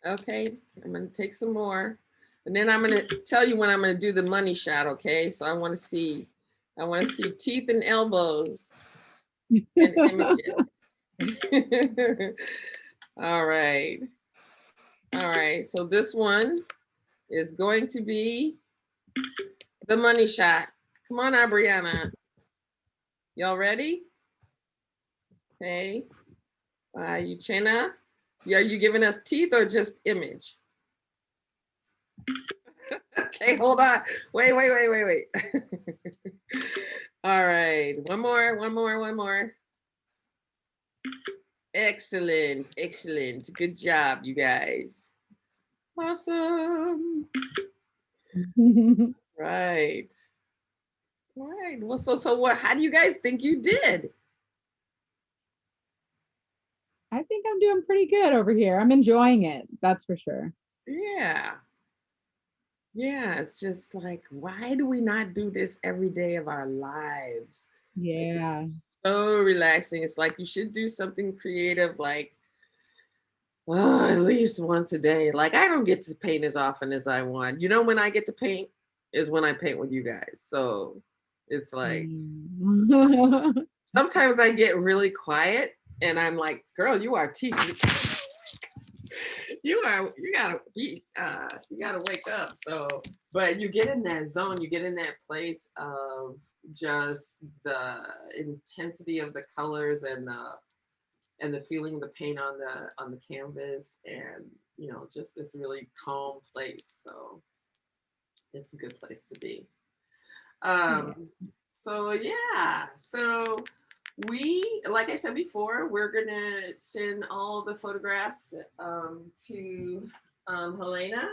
S1: Okay, I'm gonna take some more. And then I'm gonna tell you when I'm gonna do the money shot, okay? So I wanna see teeth and elbows and images. All right. All right, so this one is going to be the money shot. Come on, Brianna. Y'all ready? Okay. Uchenna, are you giving us teeth or just image? Okay, hold on. Wait. All right, one more. Excellent. Good job, you guys. Awesome. Right. All right. Well, so what? How do you guys think you did?
S3: I think I'm doing pretty good over here. I'm enjoying it. That's for sure.
S1: Yeah. Yeah, it's just like, why do we not do this every day of our lives?
S3: Yeah.
S1: It's so relaxing. It's like you should do something creative, like at least once a day. Like I don't get to paint as often as I want. You know when I get to paint is when I paint with you guys. So it's like sometimes I get really quiet and I'm like, girl, you are teaching. You gotta wake up. So, but you get in that zone, you get in that place of just the intensity of the colors and the feeling of the paint on the canvas, and just this really calm place. So it's a good place to be. So yeah, so we, like I said before, we're gonna send all the photographs to Helena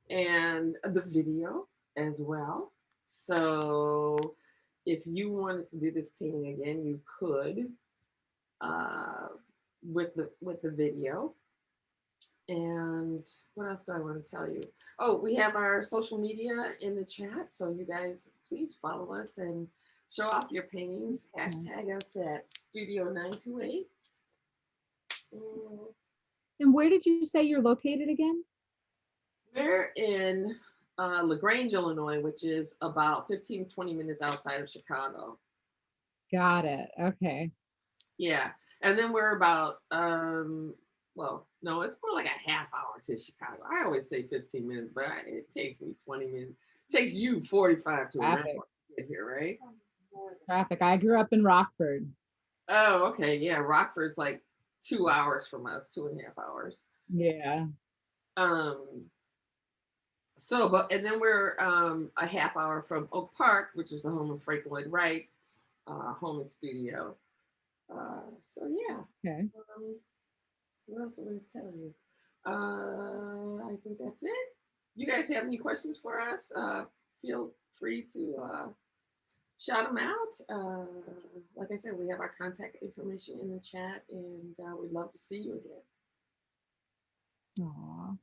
S1: and the video as well. So if you wanted to do this painting again, you could with the video. And what else do I want to tell you? Oh, we have our social media in the chat, so you guys please follow us, and show off your paintings. Hashtag us at Studio 928.
S3: And where did you say you're located again?
S1: We're in LaGrange, Illinois, which is about 15, 20 minutes outside of Chicago.
S3: Got it. Okay.
S1: Yeah. And then we're about, well, no, it's more like a half hour to Chicago. I always say 15 minutes, but it takes me 20 minutes. It takes you 45 to an hour to get here, right?
S3: Traffic. I grew up in Rockford.
S1: Oh, okay. Yeah. Rockford's like 2 hours from us, 2.5 hours.
S3: Yeah.
S1: So, but, and then we're a half hour from Oak Park, which is the home of Frank Lloyd Wright's home and studio. So yeah.
S3: Okay.
S1: What else am I going to tell you? I think that's it. You guys have any questions for us? Feel free to shout them out. Like I said, we have our contact information in the chat, and we'd love to see you again.
S3: Aww.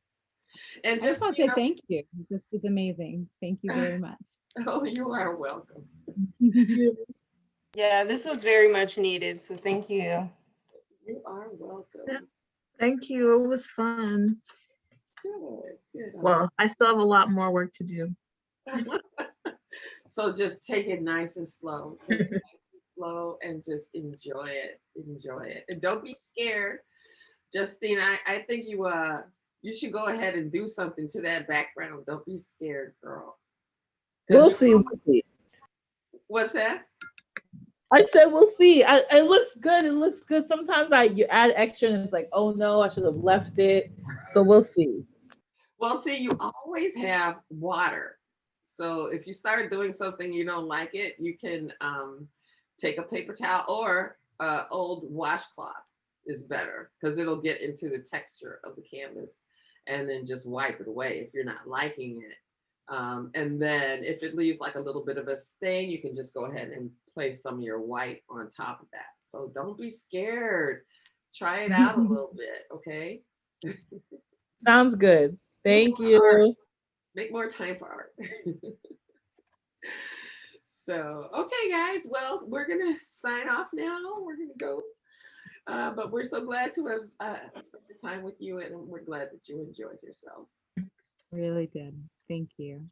S1: And
S3: I just
S1: just
S3: want to say thank you. This is amazing. Thank you very much.
S1: Oh, you are welcome.
S6: Yeah, this was very much needed. So thank you.
S1: You are welcome.
S8: Yeah. Thank you. It was fun.
S1: Good, good.
S8: Well, I still have a lot more work to do.
S1: So just take it nice and slow. Take it nice and slow and just enjoy it. Enjoy it. And don't be scared. Justine, I think you should go ahead and do something to that background. Don't be scared, girl.
S4: We'll see. We'll see.
S1: What's that?
S4: I said we'll see. It looks good. It looks good. Sometimes you add extra and it's like, oh no, I should have left it. So we'll see.
S1: Well, see, you always have water. So if you start doing something you don't like it, you can take a paper towel or old washcloth is better because it'll get into the texture of the canvas and then just wipe it away if you're not liking it. And then if it leaves like a little bit of a stain, you can just go ahead and place some of your white on top of that. So don't be scared. Try it out a little bit, okay?
S4: Sounds good. Thank you.
S1: Make more time for art. So, okay, guys. Well, we're going to sign off now. We're going to go. But we're so glad to have spent the time with you, and we're glad that you enjoyed yourselves.
S3: Really did. Thank you.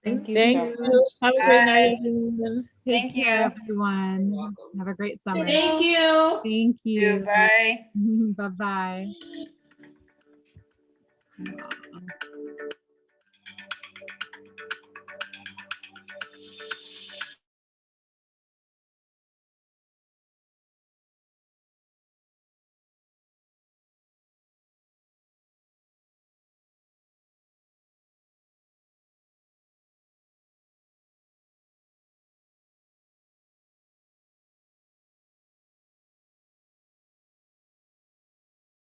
S2: Thank you
S4: Thank
S2: so
S4: you.
S2: much.
S4: Have a great night, everyone.
S3: Take
S6: Thank
S3: care,
S6: you.
S3: everyone.
S1: You're welcome.
S3: Have a great summer.
S5: Thank you.
S3: Thank you.
S6: Bye.
S3: Bye-bye.